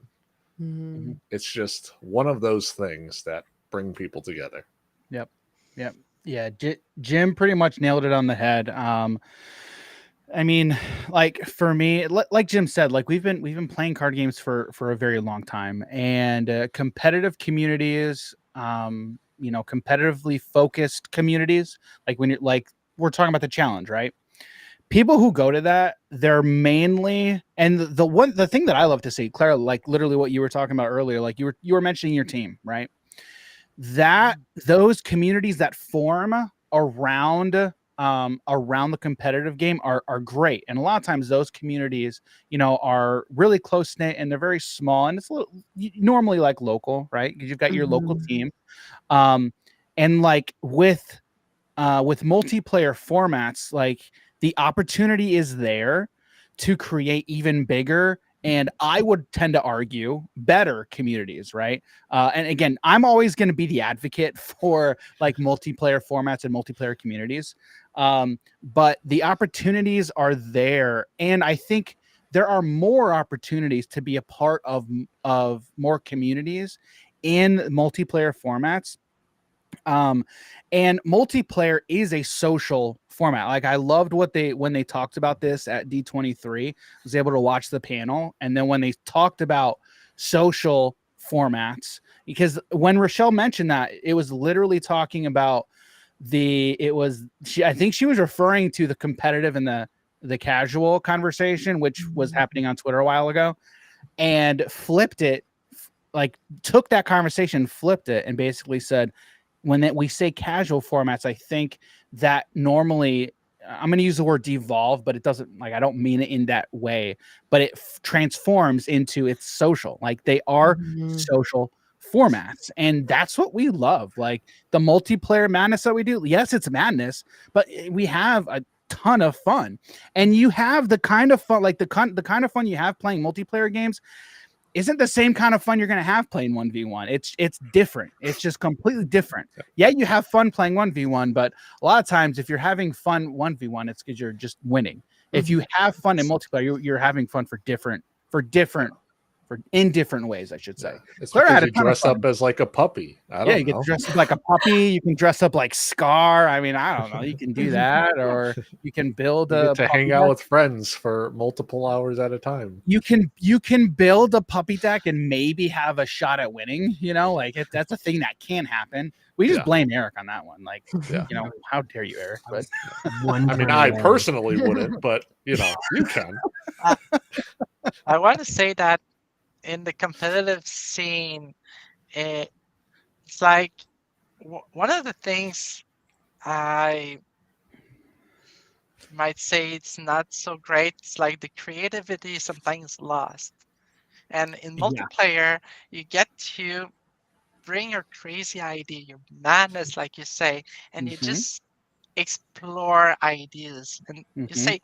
F: It's just one of those things that bring people together.
E: Yep. Yeah, Jim pretty much nailed it on the head. I mean, like for me, like Jim said, like we've been playing card games for a very long time, and competitive communities, competitively focused communities, like when you're like we're talking about the challenge, right? People who go to that, they're mainly, and the thing that I love to see, Clara, like literally what you were talking about earlier, like you were mentioning your team, right? That those communities that form around the competitive game are great, and a lot of times those communities are really close knit and they're very small, and it's normally like local, right? Because you've got your local team, and like with multiplayer formats, like the opportunity is there to create even bigger, and I would tend to argue better communities, right? And again, I'm always going to be the advocate for like multiplayer formats and multiplayer communities. But the opportunities are there. And I think there are more opportunities to be a part of more communities in multiplayer formats. And multiplayer is a social format. Like I loved when they talked about this at D23, was able to watch the panel. And then when they talked about social formats, because when Rochelle mentioned that, it was literally talking about I think she was referring to the competitive and the casual conversation, which was happening on Twitter a while ago, and flipped it, like took that conversation, flipped it, and basically said, when we say casual formats, I think that normally I'm going to use the word devolve, but it doesn't, like, I don't mean it in that way, but it transforms into it's social. Like they are social formats, and that's what we love. Like the multiplayer madness that we do. Yes, it's madness, but we have a ton of fun, and you have the kind of fun, like the kind of fun you have playing multiplayer games isn't the same kind of fun you're going to have playing 1v1. It's different. It's just completely different. Yeah, you have fun playing 1v1, but a lot of times if you're having fun 1v1, it's because you're just winning. If you have fun in multiplayer, you're having fun in different ways, I should say.
F: Yeah. It's
E: Clara had
F: because you dress up as like a puppy. I don't know.
E: You can dress up like a puppy. You can dress up like Scar. I mean, I don't know. You can do that, or you can build
F: you get to hang out with friends for multiple hours at a time.
E: You can build a puppy deck and maybe have a shot at winning. Like that's a thing that can happen. We just blame Eric on that one. Like, how dare you, Eric? But
F: I mean, I personally wouldn't, but you can.
D: I want to say that in the competitive scene, it's like one of the things I might say it's not so great. It's like the creativity is sometimes lost. And in multiplayer, you get to bring your crazy idea, your madness, like you say, and you just explore ideas. And you say,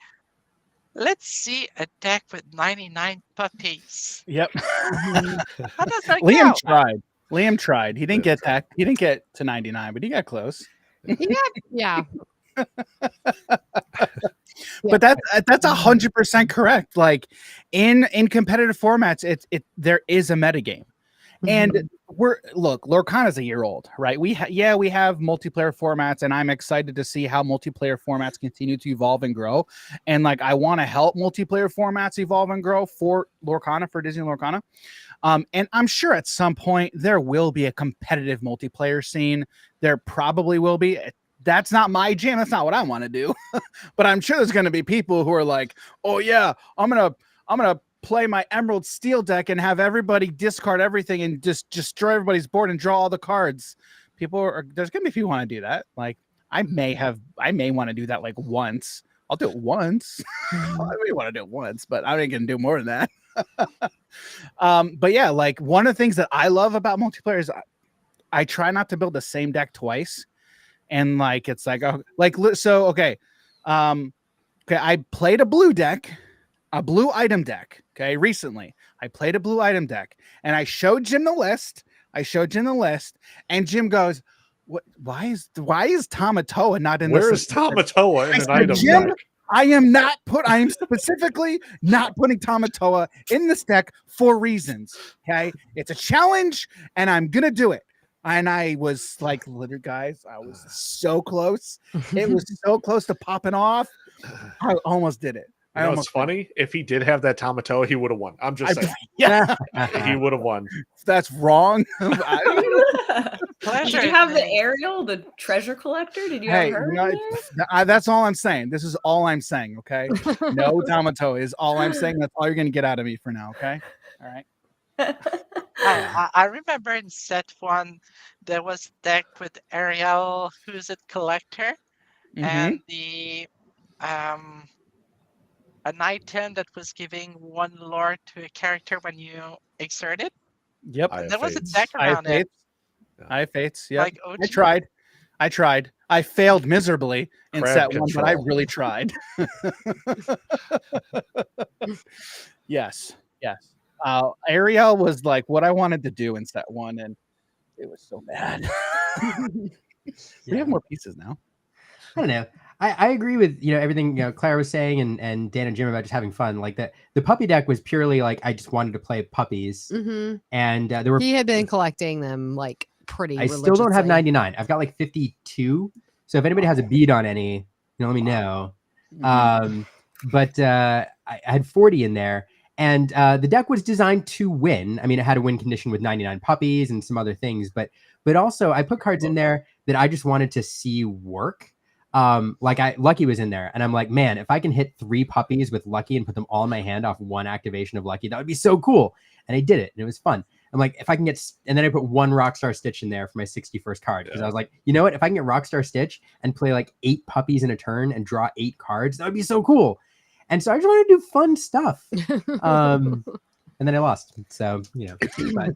D: let's see a deck with 99 puppies.
E: Yep.
D: How does that
E: Liam
D: go?
E: Liam tried. He didn't get that. He didn't get to 99, but he got close.
B: Yeah.
E: But that's 100% correct. Like in competitive formats, there is a metagame. And Lorcana is a year old, right? We have multiplayer formats, and I'm excited to see how multiplayer formats continue to evolve and grow. And like, I want to help multiplayer formats evolve and grow for Lorcana, for Disney Lorcana. And I'm sure at some point there will be a competitive multiplayer scene. There probably will be. That's not my jam. That's not what I want to do. But I'm sure there's going to be people who are like, oh yeah, I'm gonna play my Emerald Steel deck and have everybody discard everything and just destroy everybody's board and draw all the cards. There's gonna be people who want to do that. Like I may want to do that like once. I'll do it once. I may want to do it once, but I ain't gonna do more than that. But yeah, like one of the things that I love about multiplayer is I try not to build the same deck twice. And like it's like okay. I played a blue deck. A blue item deck, okay, recently. I played a blue item deck, and I showed Jim the list. And Jim goes, "What? Why is Tamatoa not in this?
F: Where is Tamatoa in an item
E: Jim,
F: deck?
E: I am specifically not putting Tamatoa in this deck for reasons, okay? It's a challenge, and I'm going to do it. And I was like, literally, guys, I was so close. It was so close to popping off. I almost did it.
F: You know, it's funny. If he did have that Tamatoa, he would have won. I'm just saying.
E: Yeah,
F: he would have won.
E: That's wrong.
C: Did you have the Ariel, the treasure collector? Did you have her?
E: That's all I'm saying. This is all I'm saying. Okay. No Tamatoa is all I'm saying. That's all you're gonna get out of me for now. Okay. All right.
D: I remember in set 1 there was deck with Ariel, who's a collector, and the an item that was giving 1 lore to a character when you exert it.
E: Yep.
D: And there was a deck around it.
E: I have fates. Yeah.
D: Like
E: I tried. I failed miserably in set 1, but I really tried. Yes. Ariel was like what I wanted to do in set 1, and it was so bad. We have more pieces now.
A: I don't know. I agree with everything Clara was saying and Dan and Jim about just having fun. Like the puppy deck was purely like I just wanted to play puppies, and there were
B: he had been collecting them like pretty.
A: I still don't have 99. I've got like 52. So if anybody has a bead on any, let me know. But I had 40 in there, and the deck was designed to win. I mean, it had a win condition with 99 puppies and some other things, but also I put cards in there that I just wanted to see work. Like Lucky was in there, and I'm like, man, if I can hit 3 puppies with Lucky and put them all in my hand off 1 activation of Lucky, that would be so cool. And I did it, and it was fun. I'm like, if I can get, and then I put 1 Rockstar Stitch in there for my 61st card, because I was like, you know what? If I can get Rockstar Stitch and play like 8 puppies in a turn and draw 8 cards, that would be so cool. And so I just wanted to do fun stuff. And then I lost. So but.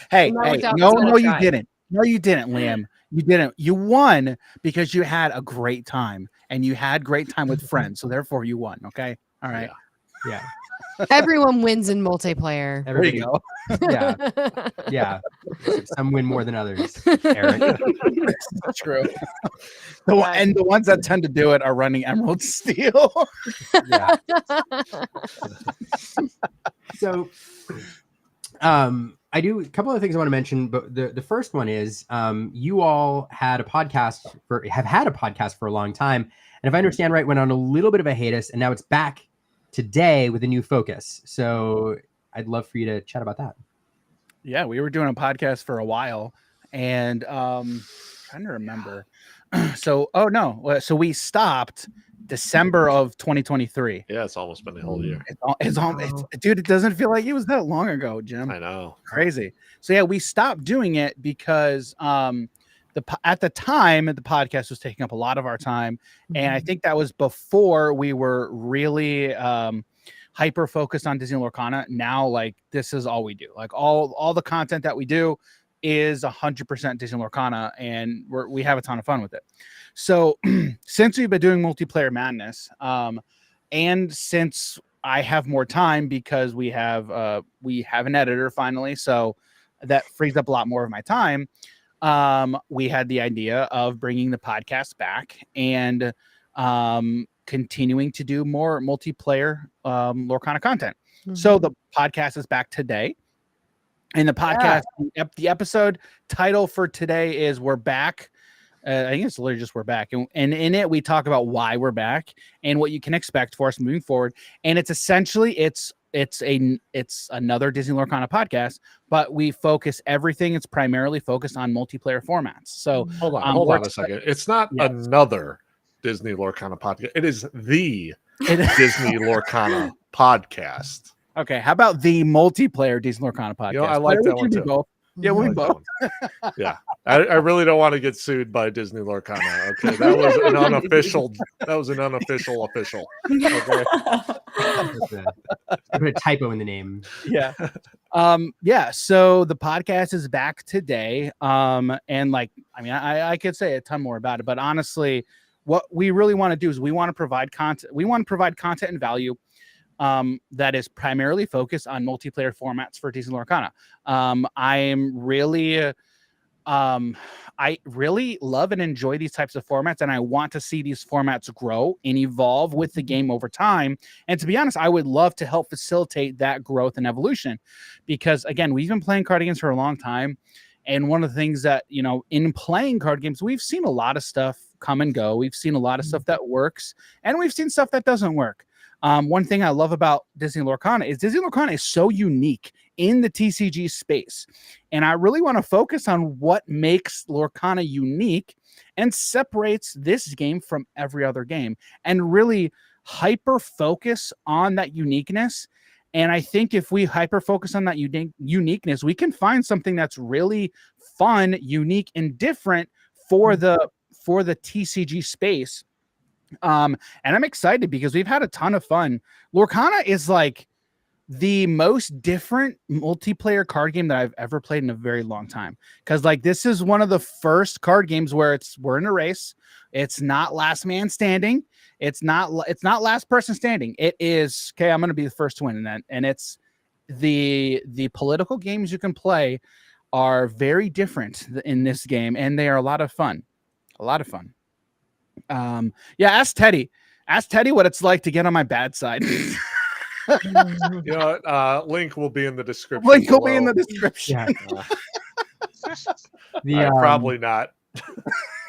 E: Hey, no, you didn't. No, you didn't, Liam. You didn't. You won because you had a great time, and you had great time with friends. So therefore, you won. Okay. All right.
A: Yeah.
B: Everyone wins in multiplayer.
E: There you go.
A: Yeah. Some win more than others, Eric.
E: That's true. And the ones that tend to do it are running Emerald Steel.
A: Yeah. So, I do a couple of things I want to mention, but the first one is you all have had a podcast for a long time, and if I understand right, went on a little bit of a hiatus, and now it's back today with a new focus. So I'd love for you to chat about that.
E: Yeah, we were doing a podcast for a while, and trying to remember. So we stopped December of 2023.
F: Yeah, it's almost been the whole year.
E: Dude, it doesn't feel like it was that long ago, Jim.
F: I know.
E: Crazy. So yeah, we stopped doing it because at the time the podcast was taking up a lot of our time, and I think that was before we were really hyper focused on Disney Lorcana. Now, like, this is all we do. Like all the content that we do is 100% Disney Lorcana, and we have a ton of fun with it. So since we've been doing multiplayer madness, and since I have more time because we have an editor finally, so that frees up a lot more of my time. We had the idea of bringing the podcast back and continuing to do more multiplayer Lorcana content. So the podcast is back today. And the podcast, the episode title for today is "We're Back." I think it's literally just "We're Back," and in it we talk about why we're back and what you can expect for us moving forward. And it's essentially it's another Disney Lorcana podcast, but we focus everything. It's primarily focused on multiplayer formats. So
F: hold on a second. It's not another Disney Lorcana podcast. It is the Disney Lorcana podcast.
E: Okay, how about the multiplayer Disney Lorcana podcast?
F: I like that one too.
E: Both. Yeah, we both.
F: Yeah, I really don't want to get sued by Disney Lorcana. Okay, that was an unofficial. Official. Okay,
A: I put a typo in the name.
E: Yeah. So the podcast is back today. And like, I mean, I could say a ton more about it, but honestly, what we really want to do is we want to provide content. We want to provide content and value that is primarily focused on multiplayer formats for Disney Lorcana. I really love and enjoy these types of formats, and I want to see these formats grow and evolve with the game over time. And to be honest, I would love to help facilitate that growth and evolution, because again, we've been playing card games for a long time, And one of the things that, you know, in playing card games, we've seen a lot of stuff come and go. We've seen a lot of stuff that works, and we've seen stuff that doesn't work. One thing I love about Disney Lorcana is so unique in the TCG space. And I really want to focus on what makes Lorcana unique and separates this game from every other game, and really hyper focus on that uniqueness. And I think if we hyper focus on that uniqueness, we can find something that's really fun, unique, and different for the TCG space. And I'm excited because we've had a ton of fun. Lorcana is like the most different multiplayer card game that I've ever played in a very long time. Because like this is one of the first card games where we're in a race. It's not last man standing. It's not last person standing. It is, okay, I'm going to be the first to win. And it's the political games you can play are very different in this game, and they are a lot of fun. Yeah, ask Teddy what it's like to get on my bad side.
F: You know, link will be in the description.
A: Yeah.
F: Probably not.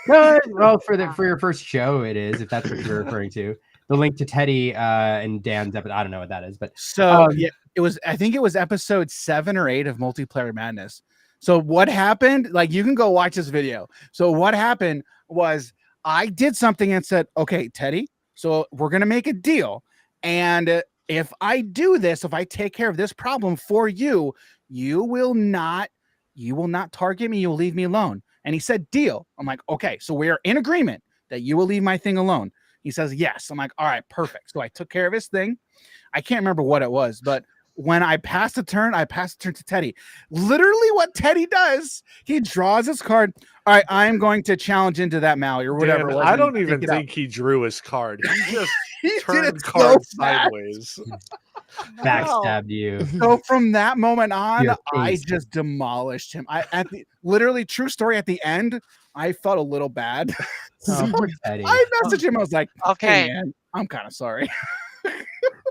A: Well, for your first show, it is, if that's what you're referring to. The link to Teddy and Dan's episode, I don't know what that is, but
E: yeah, I think it was episode 7 or 8 of Multiplayer Madness. So what happened? Like, you can go watch this video. So what happened was I did something and said, okay, Teddy, so we're gonna make a deal, and if I do this, if I take care of this problem for you, you will not target me. You'll leave me alone. And he said, deal. I'm like, okay, so we are in agreement that you will leave my thing alone. He says, yes. I'm like, all right, perfect. So I took care of his thing. I can't remember what it was, but when I passed the turn, to Teddy. Literally what Teddy does, he draws his card. All right, I'm going to challenge into that Maui or whatever.
F: Dan, I don't even think he drew his card. He just turned cards sideways.
A: Backstabbed you.
E: So from that moment on, I just demolished him. Literally, true story, at the end, I felt a little bad. So I messaged him. I was like, okay, hey, man, I'm kind of sorry.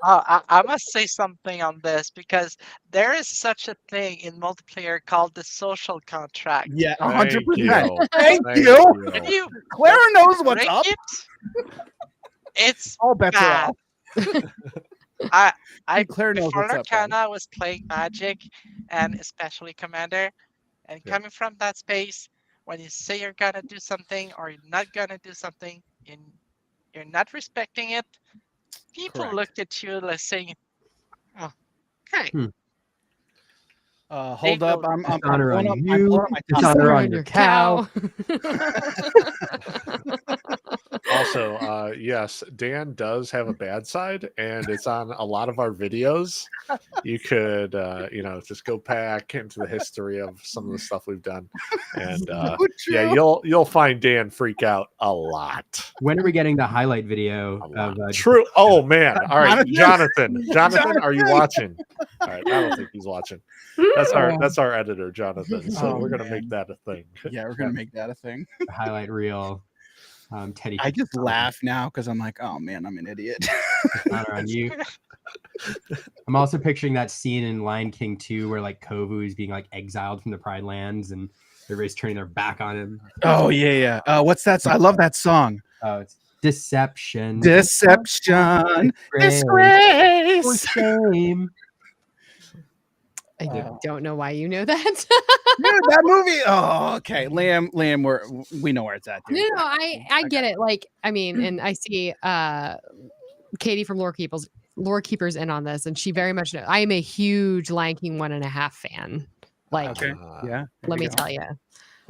D: I must say something on this, because there is such a thing in multiplayer called the social contract.
E: Yeah, 100%.
F: Thank
E: you.
D: If you
E: Clara knows what's up.
D: It's
E: all bets
D: bad.
E: Are
D: I
E: Claire knows
D: before
E: what's
D: Lorcana,
E: up,
D: was playing Magic, and especially Commander, and coming from that space, when you say you're gonna do something or you're not gonna do something, and you're not respecting it, people look at you like saying, "Oh, okay."
E: Hold up, I'm
A: honor on
E: on
A: you. Honor on your cow.
F: Also, yes, Dan does have a bad side, and it's on a lot of our videos. You could, just go back into the history of some of the stuff we've done, and yeah, you'll find Dan freak out a lot.
A: When are we getting the highlight video of
F: True? Oh man! All right, Jonathan, are you watching? All right, I don't think he's watching. That's our editor, Jonathan. So we're gonna make that a thing.
E: Yeah, we're gonna make that a thing.
A: Highlight reel. Teddy.
E: I just laugh now because I'm like, oh man, I'm an idiot.
A: Honor on you. I'm also picturing that scene in Lion King 2 where like Kovu is being like exiled from the Pride Lands and everybody's turning their back on him.
E: Oh yeah. What's that? I love that song.
A: Oh, it's Deception.
E: Disgrace.
A: Shame.
B: I don't know why you know that.
E: Dude, that movie. Oh, okay. Liam, we know where it's at. Dude.
B: No, I get it. Like, I mean, and I see Katie from Lore Keepers in on this, and she very much knows. I am a huge Lion King 1.5 fan. Like,
E: yeah.
B: Let me tell you.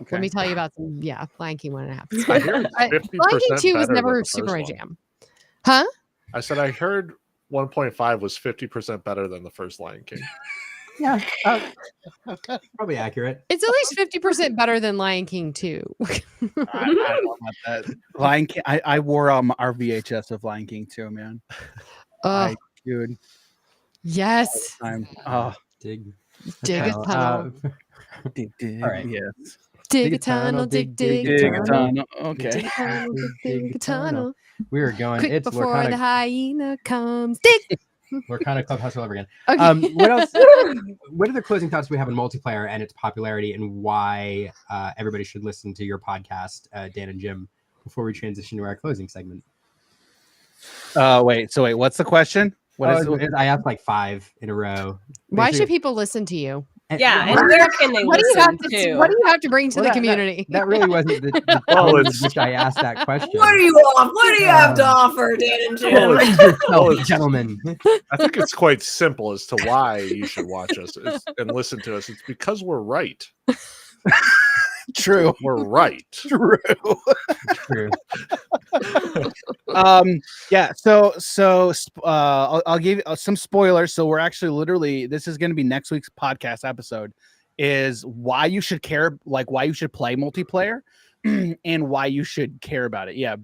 B: Okay. Let me tell you about some. Yeah, Lion King 1.5.
F: Lion
B: King 2 was never super my jam. Huh?
F: I said I heard 1.5 was 50% better than the first Lion King.
A: Yeah, probably accurate.
B: It's at least 50% better than Lion King 2.
E: I don't know about that. Lion King. I wore our VHS of Lion King 2, man. Dude.
B: Yes.
A: Dig
B: a tunnel.
A: All right.
E: Yes.
B: Dig a tunnel. Dig
E: a tunnel. Okay.
B: Dig a tunnel.
A: We are going.
B: Quick
A: it's
B: before
A: Lorcana.
B: the hyena comes. Dig.
A: Lorcana Clubhouse all over again.
B: Okay.
A: What else? What are the closing thoughts we have on multiplayer and its popularity, and why everybody should listen to your podcast, Dan and Jim, before we transition to our closing segment?
E: Wait. What's the question? What is it?
A: I asked like 5 in a row.
B: Why should people listen to you?
C: Yeah, and where can they
B: What do
C: listen
B: you have to bring to the community?
A: That really wasn't the
F: Well,
A: tone in which I asked that question.
C: What are you off? What do you have to offer, Dan and Jim?
A: Yourself, gentlemen.
F: I think it's quite simple as to why you should watch us and listen to us. It's because we're right.
E: True.
F: We're right.
E: True.
A: True.
E: Yeah. So I'll give you some spoilers. So we're actually literally, this is going to be next week's podcast episode, is why you should care, like why you should play multiplayer and why you should care about it. Yeah.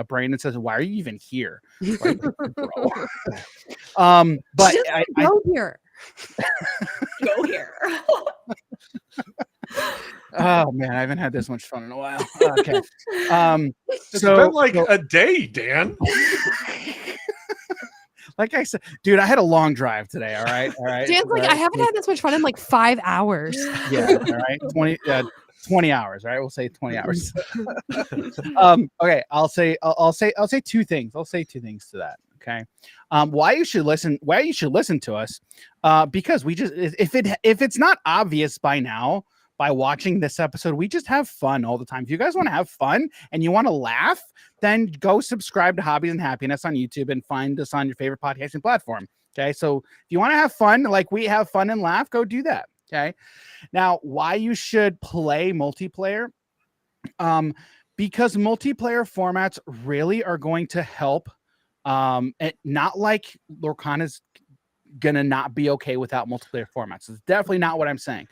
E: Brandon says, why are you even here? Bro. But
B: Go here.
C: Go here.
E: Oh man, I haven't had this much fun in a while. Okay.
F: It's been like a day, Dan.
E: Like I said, dude, I had a long drive today. All right.
B: Dan's like, I haven't had this much fun in like 5 hours.
E: Yeah. All right. 20 hours. All right. We'll say 20 hours. Okay. I'll say 2 things. I'll say 2 things to that. Okay. Why you should listen to us. Because we just, if it's not obvious by now, by watching this episode, we just have fun all the time. If you guys want to have fun and you want to laugh, then go subscribe to Hobbies and Happiness on YouTube and find us on your favorite podcasting platform. Okay. So if you want to have fun, like we have fun and laugh, go do that. Okay. Now, why you should play multiplayer? Because multiplayer formats really are going to help. Not like Lorcana's gonna not be okay without multiplayer formats. It's definitely not what I'm saying.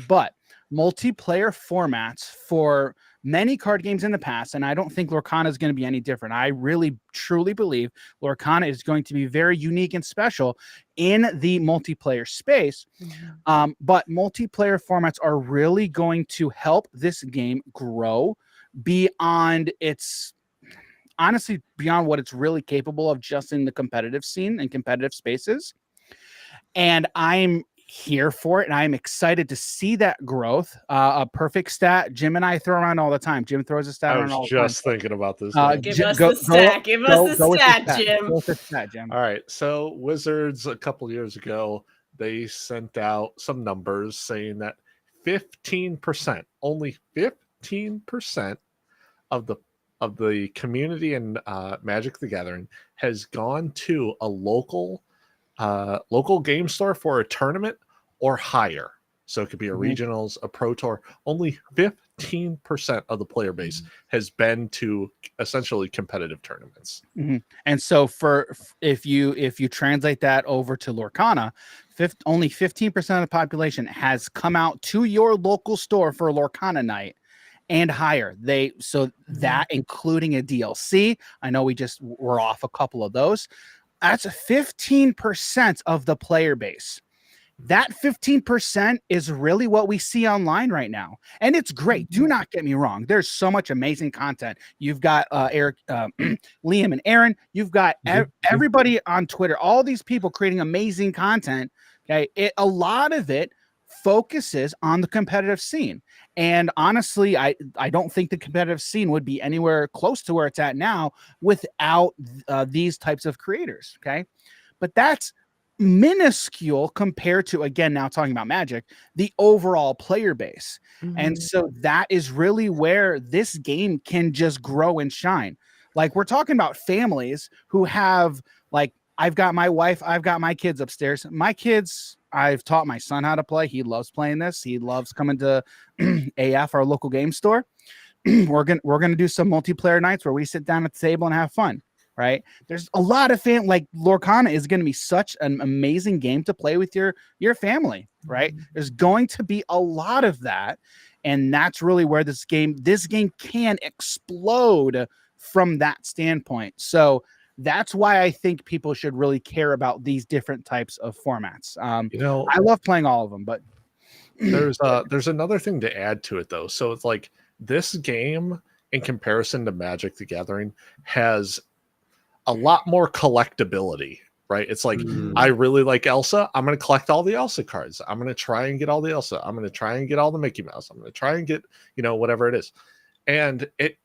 E: But multiplayer formats for many card games in the past, and I don't think Lorcana is going to be any different. I really, truly believe Lorcana is going to be very unique and special in the multiplayer space. Mm-hmm. But multiplayer formats are really going to help this game grow beyond its, honestly, beyond what it's really capable of just in the competitive scene and competitive spaces. And I'm here for it, and I'm excited to see that growth. A perfect stat Jim and I throw around all the time. Jim throws a stat around all the time.
F: I was just thinking about this.
C: Give us the stat. Give us the stat, Jim.
E: Go with the stat, Jim.
F: All right. So Wizards a couple years ago, they sent out some numbers saying that 15%, only 15% of the community in Magic the Gathering has gone to a local game store for a tournament or higher. So it could be a regionals, a pro tour. Only 15% of the player base has been to essentially competitive tournaments.
E: Mm-hmm. And so if you translate that over to Lorcana, only 15% of the population has come out to your local store for a Lorcana night and higher. That including a DLC. I know we're off a couple of those. That's 15% of the player base. That 15% is really what we see online right now. And it's great. Do not get me wrong. There's so much amazing content. You've got Eric, Liam and Aaron. You've got everybody on Twitter, all these people creating amazing content. Okay. A lot of it focuses on the competitive scene. And honestly, I don't think the competitive scene would be anywhere close to where it's at now without these types of creators. Okay. But that's minuscule compared to, again, now talking about Magic, the overall player base. Mm-hmm. And so that is really where this game can just grow and shine. Like, we're talking about families who have, like, I've got my wife, I've got my kids upstairs. My kids, I've taught my son how to play. He loves playing this. He loves coming to AF, our local game store. We're gonna do some multiplayer nights where we sit down at the table and have fun. Right? There's a lot of like Lorcana is going to be such an amazing game to play with your family. Right? Mm-hmm. There's going to be a lot of that, and that's really where this game can explode from that standpoint. So that's why I think people should really care about these different types of formats. I love playing all of them, but
F: there's another thing to add to it though. So it's like this game, in comparison to Magic the Gathering, has a lot more collectability right? It's like, I really like Elsa. I'm going to collect all the Elsa cards. I'm going to try and get all the Elsa. I'm going to try and get all the Mickey Mouse. I'm going to try and get, whatever it is. And it,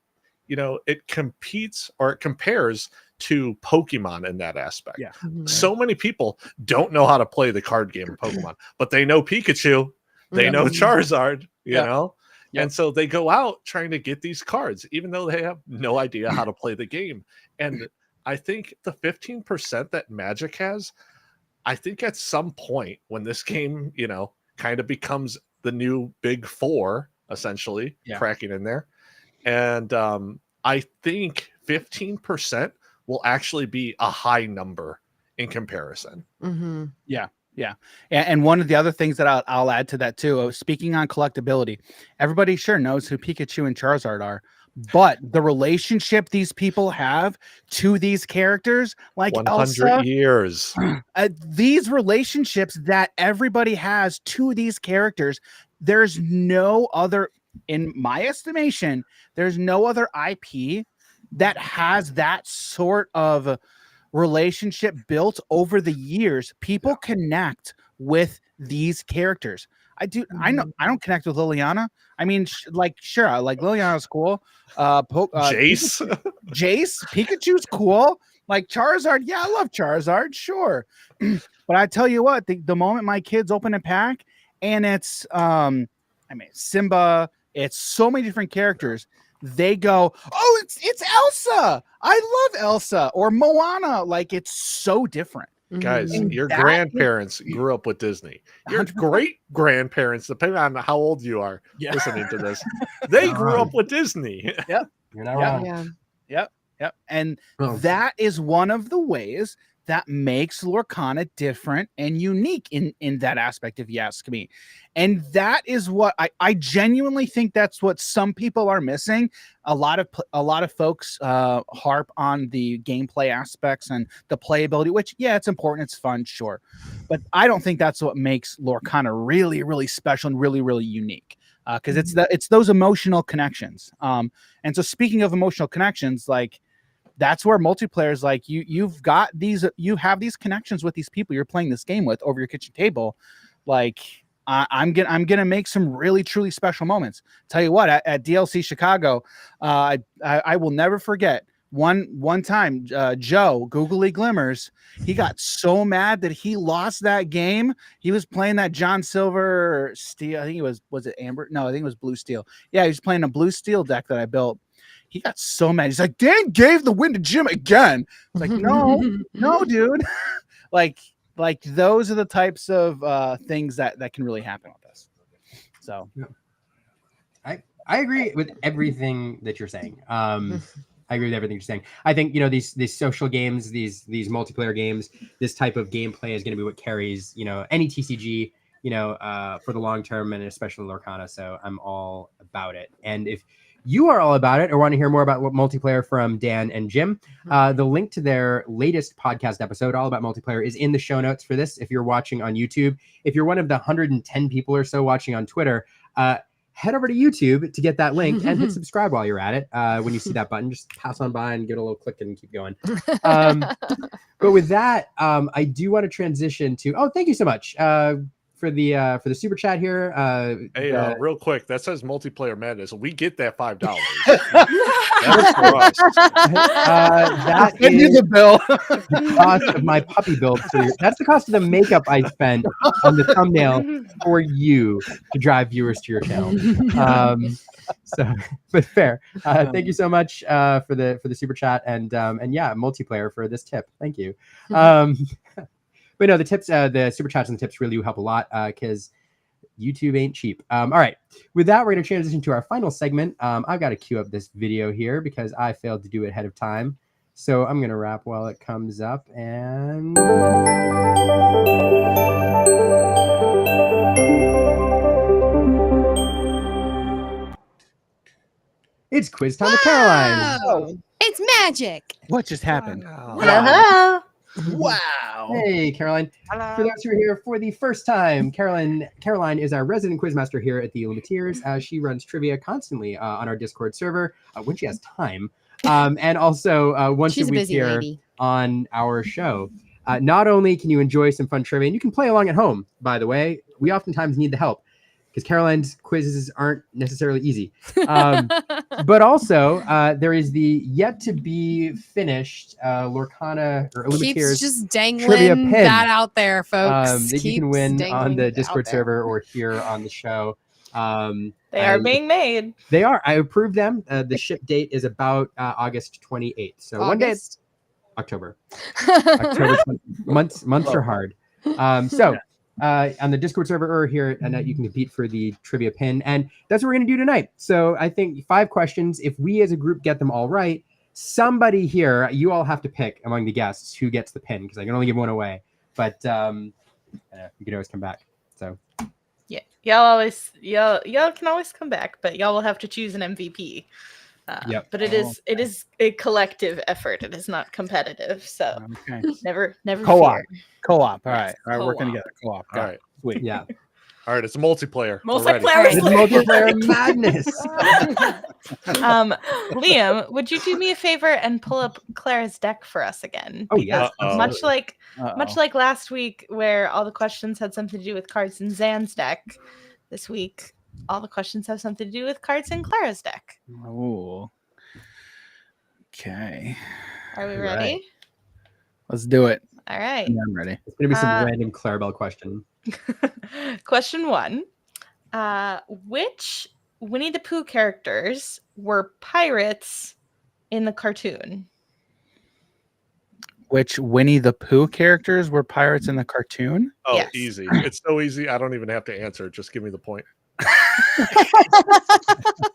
F: it competes or it compares to Pokemon in that aspect.
E: Yeah.
F: So many people don't know how to play the card game of Pokemon, but they know Pikachu, they know Charizard, you know? Yep. And so they go out trying to get these cards, even though they have no idea how to play the game. And I think the 15% that Magic has, I think at some point when this game, kind of becomes the new big four, essentially, cracking in there. And I think 15% will actually be a high number in comparison.
E: Yeah. And one of the other things that I'll add to that too, speaking on collectability, everybody sure knows who Pikachu and Charizard are, but the relationship these people have to these characters, like
F: 100
E: Elsa,
F: years,
E: these relationships that everybody has to these characters, there's no other, in my estimation, there's no other IP that has that sort of relationship built over the years. People connect with these characters. I don't connect with Liliana. I mean, sure, like Liliana's cool.
F: Jace,
E: Pikachu's cool. Like Charizard, yeah, I love Charizard, sure. But I tell you what, the moment my kids open a pack and it's Simba, it's so many different characters, they go, oh, it's Elsa. I love Elsa, or Moana. Like, it's so different.
F: Guys, your grandparents grew up with Disney. Your
E: 100%.
F: great grandparents, depending on how old you are listening to this, they grew up with Disney.
E: Yep.
A: You're not wrong.
E: Yeah. Yep. And that is one of the ways that makes Lorcana different and unique in that aspect, if you ask me. And that is what I genuinely think that's what some people are missing. A lot of folks harp on the gameplay aspects and the playability, which, yeah, it's important, it's fun, sure. But I don't think that's what makes Lorcana really, really special and really, really unique. Because it's those emotional connections. And so speaking of emotional connections, like, that's where multiplayer is like, you have these connections with these people you're playing this game with over your kitchen table. Like, I'm gonna make some really truly special moments. Tell you what, at DLC Chicago, I will never forget one time, Joe Googly Glimmers, he got so mad that he lost that game. He was playing that John Silver Steel. I think it was it Amber? No, I think it was Blue Steel. Yeah, he was playing a Blue Steel deck that I built. He got so mad. He's like, Dan gave the win to Jim again. It's like, no, dude. like those are the types of things that can really happen with this. So
A: I agree with everything that you're saying. I agree with everything you're saying. I think, these social games, these multiplayer games, this type of gameplay is going to be what carries, any TCG, for the long term, and especially Lorcana. So I'm all about it. And if you are all about it or want to hear more about multiplayer from Dan and Jim, the link to their latest podcast episode, all about multiplayer, is in the show notes for this. If you're watching on YouTube, if you're one of the 110 people or so watching on Twitter, head over to YouTube to get that link and hit subscribe while you're at it. When you see that button, just pass on by and give it a little click and keep going. But with that, I do want to transition to, thank you so much. For the super chat here.
F: Hey, real quick, that says multiplayer madness. We get that $5. That's for us.
A: That is the bill. The cost of my puppy build. That's the cost of the makeup I spent on the thumbnail for you to drive viewers to your channel. But fair. Thank you so much for the super chat and yeah, multiplayer for this tip. Thank you. But no, the tips, the super chats and the tips really do help a lot because YouTube ain't cheap. All right. With that, we're going to transition to our final segment. I've got to queue up this video here because I failed to do it ahead of time. So I'm going to wrap while it comes up. And it's quiz time with Caroline.
G: Oh, it's magic.
E: What just happened?
G: Hello.
E: Wow.
A: Hey, Caroline.
D: Hello.
A: For those who are here for the first time, Caroline is our resident quizmaster here at the Limiteers. She runs trivia constantly on our Discord server when she has time. And also once a week here on our show. Not only can you enjoy some fun trivia, and you can play along at home, by the way, we oftentimes need the help because Caroline's quizzes aren't necessarily easy. But also, there is the yet to be finished Lorcana or
B: Keeps
A: Illumiteers
B: just
A: trivia
B: dangling
A: pin,
B: that out there, folks.
A: that you can
B: Keeps
A: win on
B: dangling
A: the
B: it out
A: Discord
B: there.
A: server or here on the show.
C: They are being made.
A: They are. I approved them. The ship date is about August 28th. So one day,
B: August?
A: October. October 20, months are hard. So on the Discord server or here at Net, you can compete for the trivia pin, and that's what we're gonna do tonight. So I think 5 questions. If we as a group get them all right, somebody here, you all have to pick among the guests who gets the pin because I can only give one away. But you can always come back. So
H: yeah, y'all can always come back, but y'all will have to choose an MVP.
A: Yep.
H: But it is a collective effort. It is not competitive. So never
E: Co-op.
H: fear.
E: Co-op. All
C: Yes,
E: right, working
C: co-op.
E: together. Co-op.
F: All right.
E: Sweet.
A: yeah,
F: All right, it's multiplayer. We're ready.
C: Multiplayer.
A: it's multiplayer madness.
H: Liam, would you do me a favor and pull up Clara's deck for us again?
A: Oh, yeah.
H: Because much like last week, where all the questions had something to do with cards in Zan's deck, this week all the questions have something to do with cards in Clara's deck.
E: Oh. Okay.
H: Are we
A: All
H: ready?
A: right.
E: Let's do it.
H: All right.
E: Yeah, I'm ready.
A: It's gonna be some random Clarabelle question.
H: Question 1. Which Winnie the Pooh characters were pirates in the cartoon?
E: Which Winnie the Pooh characters were pirates in the cartoon?
F: Oh,
H: Yes.
F: easy. It's so easy. I don't even have to answer. Just give me the point.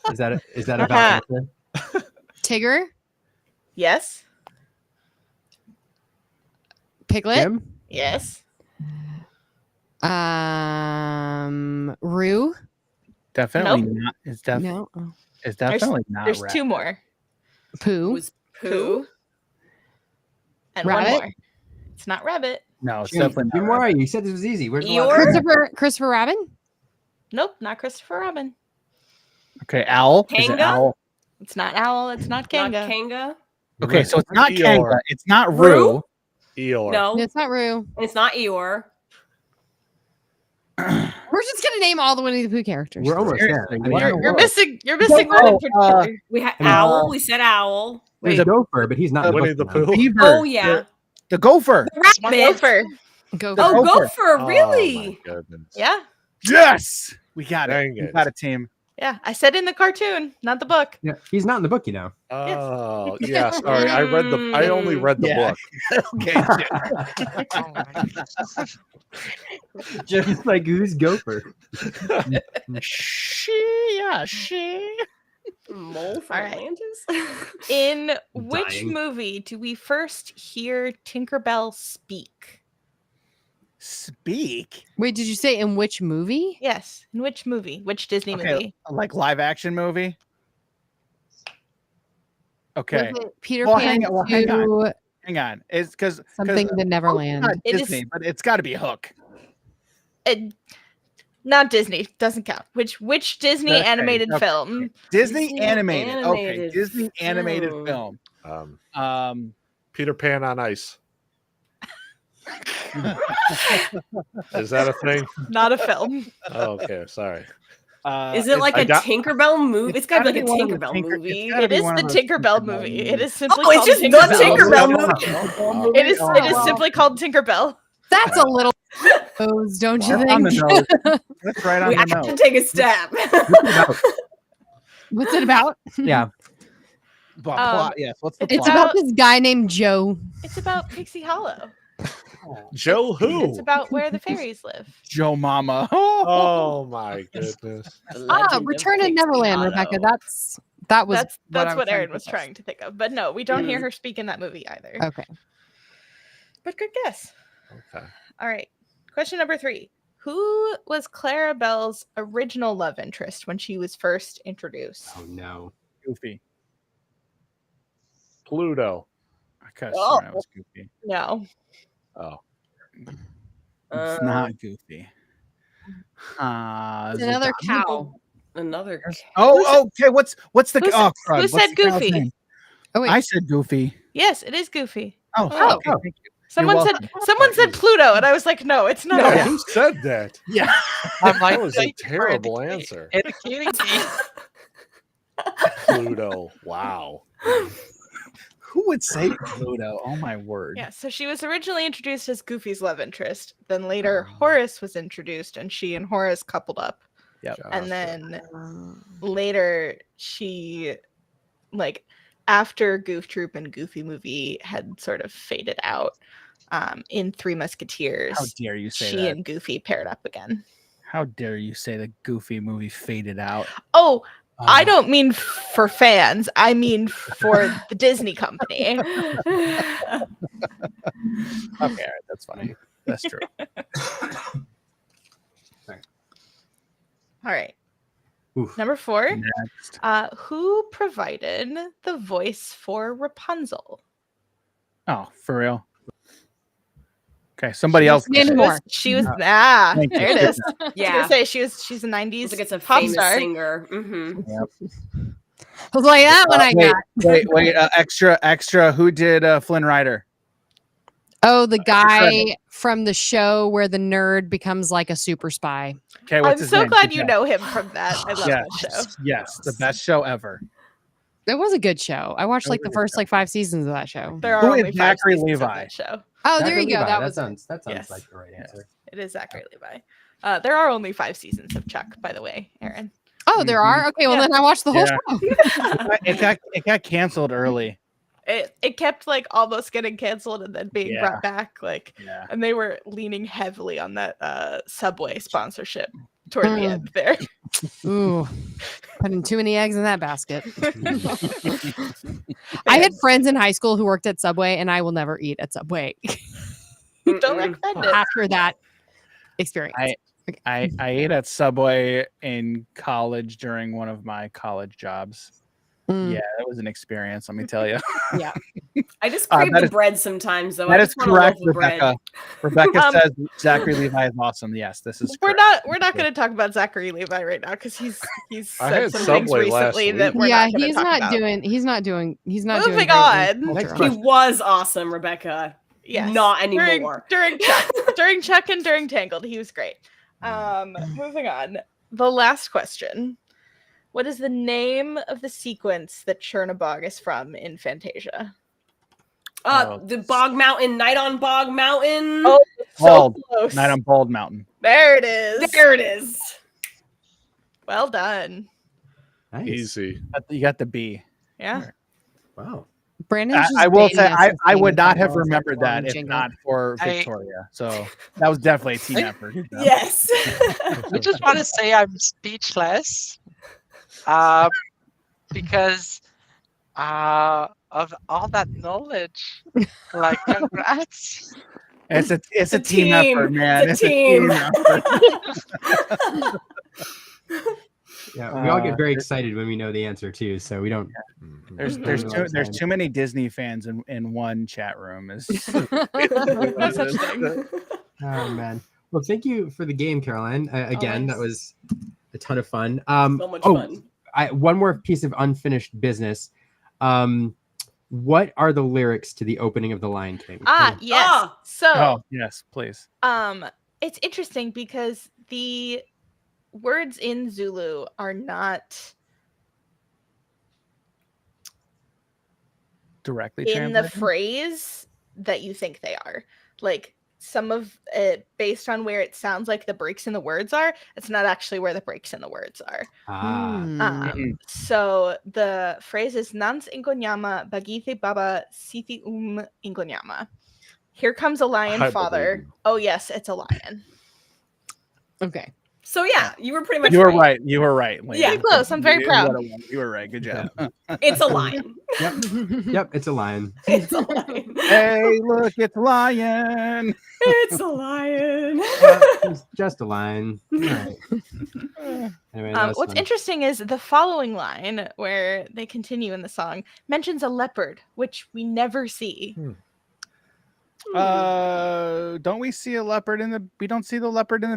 A: Is that about answer?
B: Tigger,
H: Yes.
B: Piglet,
A: Tim?
H: Yes.
B: Roo.
E: Definitely
H: Nope.
E: not. It's,
B: No,
E: it's definitely not.
H: There's
E: Rabbit.
H: 2 more.
B: Pooh.
C: Was Pooh.
H: And
B: Rabbit?
H: 1 more. It's not Rabbit.
E: No, it's
A: Jim,
E: definitely
A: Jim,
E: not.
A: where are
E: Rabbit.
A: you? You said this was easy. Where's the
C: Eeyore?
B: Christopher Robin.
H: Nope, not Christopher Robin.
E: Okay, owl. Is it
C: Kanga?
E: owl?
H: It's not Owl. It's not
C: Not
H: Kanga.
C: Kanga.
E: Okay, so it's not
F: Eeyore.
E: Kanga. It's not
C: Roo?
E: Roo.
F: Eeyore.
C: No,
B: It's not Roo.
C: and it's not Eeyore.
B: We're just gonna name all the Winnie the Pooh characters.
A: We're almost there.
E: Seriously,
A: I mean,
E: what in the
H: You're
E: world?
H: missing one in particular.
C: We had
A: And,
C: Owl. We said Owl.
A: There's a gopher, but he's not in
F: Winnie the
A: book, you know.
F: Pooh.
E: Beaver.
C: Oh yeah,
E: The gopher.
C: Rabbit.
H: Gopher.
B: Go.
E: The
C: Oh,
E: gopher.
C: gopher.
F: Oh,
C: Really?
F: my goodness.
H: Yeah.
E: Yes. We got
F: Dang
E: it. We
F: it.
E: got a team.
H: Yeah. I said in the cartoon, not the book.
A: Yeah, he's not in the book, you know.
F: Oh, yeah. Sorry. I only read the
E: Yeah.
F: book.
E: Okay.
D: Oh my goodness.
A: Just like who's gopher?
E: she.
C: Mole from
H: All right.
C: Atlantis.
H: In which
A: Dying.
H: movie do we first hear Tinkerbell speak?
E: Speak.
B: Wait, did you say in which movie?
H: Yes. In which movie? Which Disney
E: Okay,
H: movie?
E: like live action movie. Okay,
B: Was it Peter
E: Well,
B: Pan
E: hang on, hang
B: to
E: hang on. It's because
B: something in Neverland?
E: not
H: It is-
E: Disney, but it's got to be Hook.
H: Not Disney. Doesn't count. Which Disney
E: Okay,
H: animated
E: okay.
H: film?
E: Disney
C: Disney
E: animated. Okay,
C: animated
E: Disney animated
C: film.
E: film.
F: Peter Pan on Ice. Is that a thing?
H: Not a film.
F: Oh, okay. Sorry.
C: Is it like
F: I
C: a
F: got-
C: Tinkerbell movie? It's got to be like a
E: one of the
C: Tinkerbell
E: Tinker-
C: movie.
E: it's gotta
H: It
E: be
H: is
E: one
H: the
E: of those
H: Tinkerbell
E: Tinkerbell
H: movie.
E: movies.
H: It is simply
C: Oh, it's
H: called
C: just the
H: Tinkerbell.
C: Tinkerbell movie.
H: It is simply called Tinkerbell.
B: That's a little nose, don't you
E: That's on the
B: think?
E: nose. That's right on
C: We
E: the
C: have to
E: nose.
C: take a step.
B: What's it about?
A: Yeah.
E: Plot, yes. What's the
B: It's
E: plot?
B: about this guy named Joe.
H: It's about Pixie Hollow.
F: Joe who?
H: It's about where the fairies live.
E: Joe Mama.
F: Oh my goodness.
B: Return to Neverland, Rebecca. That was
H: That's
B: what I
H: what
B: was
H: Erin was
B: think
H: trying to think of. But no, we don't hear her speak in that movie either.
B: of. Okay.
H: But good guess.
F: Okay.
H: All right. Question number 3. Who was Clarabelle's original love interest when she was first introduced?
A: Oh no.
E: Goofy.
F: Pluto.
E: I could have sworn it was Goofy.
H: No.
F: Oh.
E: It's not Goofy.
B: It's another cow.
C: Another.
E: Oh, okay. What's the?
H: Who
E: Oh,
H: said-
E: crud,
H: who
E: what's
H: said
E: the cow's
H: Goofy?
E: name?
B: Oh wait.
E: I said Goofy.
H: Yes, it is Goofy.
E: Oh,
B: Oh.
E: okay. Thank you.
H: Someone said Pluto, and I was like, no, it's not.
F: No, who said that?
E: Yeah.
D: I'm like,
F: That was a
D: thank you for
F: terrible answer.
D: educating me.
F: Pluto. Wow.
E: Who would say Pluto? Oh my word.
H: Yeah, so she was originally introduced as Goofy's love interest. Then later Horace was introduced, and she and Horace coupled up.
E: Yep.
H: And then later she, like, after Goof Troop and Goofy Movie had sort of faded out, in Three Musketeers,
E: How dare you say
H: she
E: that?
H: and Goofy paired up again.
E: How dare you say the Goofy movie faded out?
H: Oh, I don't mean for fans. I mean for the Disney company.
E: Okay, all right, that's funny. That's true.
H: All right.
A: Oof.
H: Number 4.
E: Next.
H: Who provided the voice for Rapunzel?
E: Oh, for real? Okay, somebody else.
B: Mandy
E: did it.
B: Moore.
H: She was
E: Thank you.
H: there it is. I was
C: Yeah.
H: gonna say she's a 90s
C: Like it's a
H: pop
C: famous
H: star.
C: singer. Mm-hmm.
B: I was like, that one I got.
E: Wait, extra. Who did Flynn Rider?
B: Oh, the guy from the show where the nerd becomes like a super spy.
E: Okay,
H: I'm
E: what's his
H: so
E: name?
H: glad you know him from that. I love
E: Yes,
H: that show.
E: yes, the best show ever.
B: It was a good show. I watched like the first like 5 seasons of that show.
H: There are
E: Who
H: only
E: is
H: 5
E: Zachary
H: seasons of
E: Levi?
H: that show.
B: Oh, there
A: Zachary
B: you go.
A: Levi,
B: That was
A: sounds
H: Yes.
A: like the right answer.
H: It is Zachary Levi. There are only 5 seasons of Chuck, by the way, Aaron.
B: Oh, there are? Okay, well
H: Yeah.
B: then I watched the whole
E: Yeah.
B: show.
E: It got canceled early.
H: It kept like almost getting canceled and then being
E: Yeah.
H: brought back, like,
E: Yeah.
H: and they were leaning heavily on that Subway sponsorship toward the end there.
B: Ooh, putting too many eggs in that basket. I had friends in high school who worked at Subway, and I will never eat at Subway
H: Don't recommend it.
B: after that experience.
E: I ate at Subway in college during one of my college jobs.
B: Mm.
E: Yeah, that was an experience, let me tell you.
B: Yeah.
C: I just crave
E: that
C: the
E: is-
C: bread sometimes, though.
E: That
C: I
E: is
C: just want a
E: correct,
C: loaf of bread.
E: Rebecca. Rebecca
H: Um,
E: says Zachary Levi is awesome. Yes, this is
H: We're
E: correct.
H: not going to talk about Zachary Levi right now because he's
F: I
H: said
F: had
H: some things
F: Subway last
H: recently that
F: week.
H: we're
B: Yeah,
H: not going to talk about.
B: he's not
H: Moving
B: doing great
H: on.
B: in
A: Next
B: culture.
C: He was awesome, Rebecca.
H: Yes.
C: Not anymore.
H: During Chuck, during Chuck and during Tangled, he was great. Moving on. The last question. What is the name of the sequence that Chernobog is from in Fantasia?
C: The Bog Mountain, Night on Bog Mountain.
H: Oh, so
E: Bald.
H: close.
E: Night on Bald Mountain.
H: There it is.
C: There it is.
H: Well done.
A: Nice.
F: Easy.
E: You got the B.
H: Yeah.
A: Wow.
B: Brandon's
E: I will
B: dating
E: say
B: us and
E: I would
B: saying
E: not have
B: Bubbles
E: remembered
B: like
E: that if
B: jingle.
E: not for
D: I-
E: Victoria. So that was definitely a team effort. you know?
C: Yes.
D: I just want to say I'm speechless because of all that knowledge. Like, congrats.
E: It's a
C: It's a
E: team
C: team.
E: effort, man.
C: It's a team.
E: effort.
A: Yeah, we all get very excited when we know the answer too, so we don't.
F: Mhm.
E: There's too many Disney fans in one chat room.
H: No such thing.
A: Oh man. Well, thank you for the game, Caroline. Again, that
H: Always.
A: was a ton of fun.
C: So much fun.
A: One more piece of unfinished business. What are the lyrics to the opening of The Lion King?
H: Yes.
C: Ah!
H: So
E: Oh yes, please.
H: it's interesting because the words in Zulu are not
E: Directly
H: in the
E: translated?
H: phrase that you think they are. Like, some of it, based on where it sounds like the breaks in the words are, it's not actually where the breaks in the words are.
B: Hmm.
H: So the phrase is Nans Ingonyama Bagithe Baba Siti Ingonyama. Here comes a lion,
F: I
H: father.
F: believe you.
H: Oh yes, it's a lion.
B: Okay.
C: So yeah, you were pretty much
E: You were right. You were right. Lane.
C: Yeah.
H: Pretty close. I'm very
E: You-
H: proud.
E: You were right. Good job.
C: It's a lion.
A: Yep, it's a lion.
C: It's a lion.
E: Hey, look, it's lion.
C: It's a lion.
A: It's just a lion. All right. Anyway, that was
H: What's
A: fun.
H: interesting is the following line, where they continue in the song, mentions a leopard, which we never see.
E: Don't we see a leopard in the? We don't see the leopard in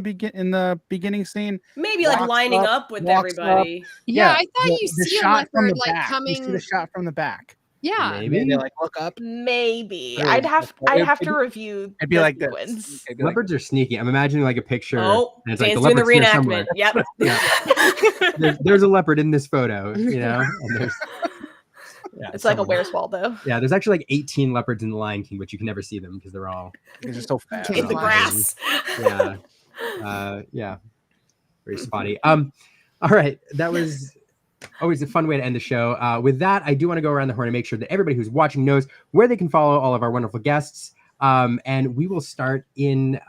E: the beginning scene.
C: Maybe like
E: Walks
C: lining
E: up,
C: up with
E: walks
C: everybody.
B: Yeah, I thought
E: the-
B: you
E: the
B: see a
E: shot from
B: leopard
E: the
B: like
E: back. You see
B: coming.
E: the shot from the back.
B: Yeah.
A: Maybe.
E: Maybe like look up.
H: Maybe
E: Or
H: I'd have
E: it'd
H: to review.
E: It'd be
H: the
E: like this.
H: sequence.
E: It'd be like
A: Leopards are sneaky. I'm imagining like a picture.
C: Oh,
A: and it's like
C: Dan's
A: the
C: doing the
A: leopard's here somewhere.
C: reenactment. Yep.
A: There's a leopard in this photo, and there's
H: It's like a
A: somewhere.
H: Where's Waldo?
A: Yeah, there's actually like 18 leopards in the Lion King, but you can never see them because they're all
E: They're so fast.
C: In the grass.
A: yeah, very spotty. All right, that was always a fun way to end the show. With that, I do want to go around the horn and make sure that everybody who's watching knows where they can follow all of our wonderful guests. And we will start in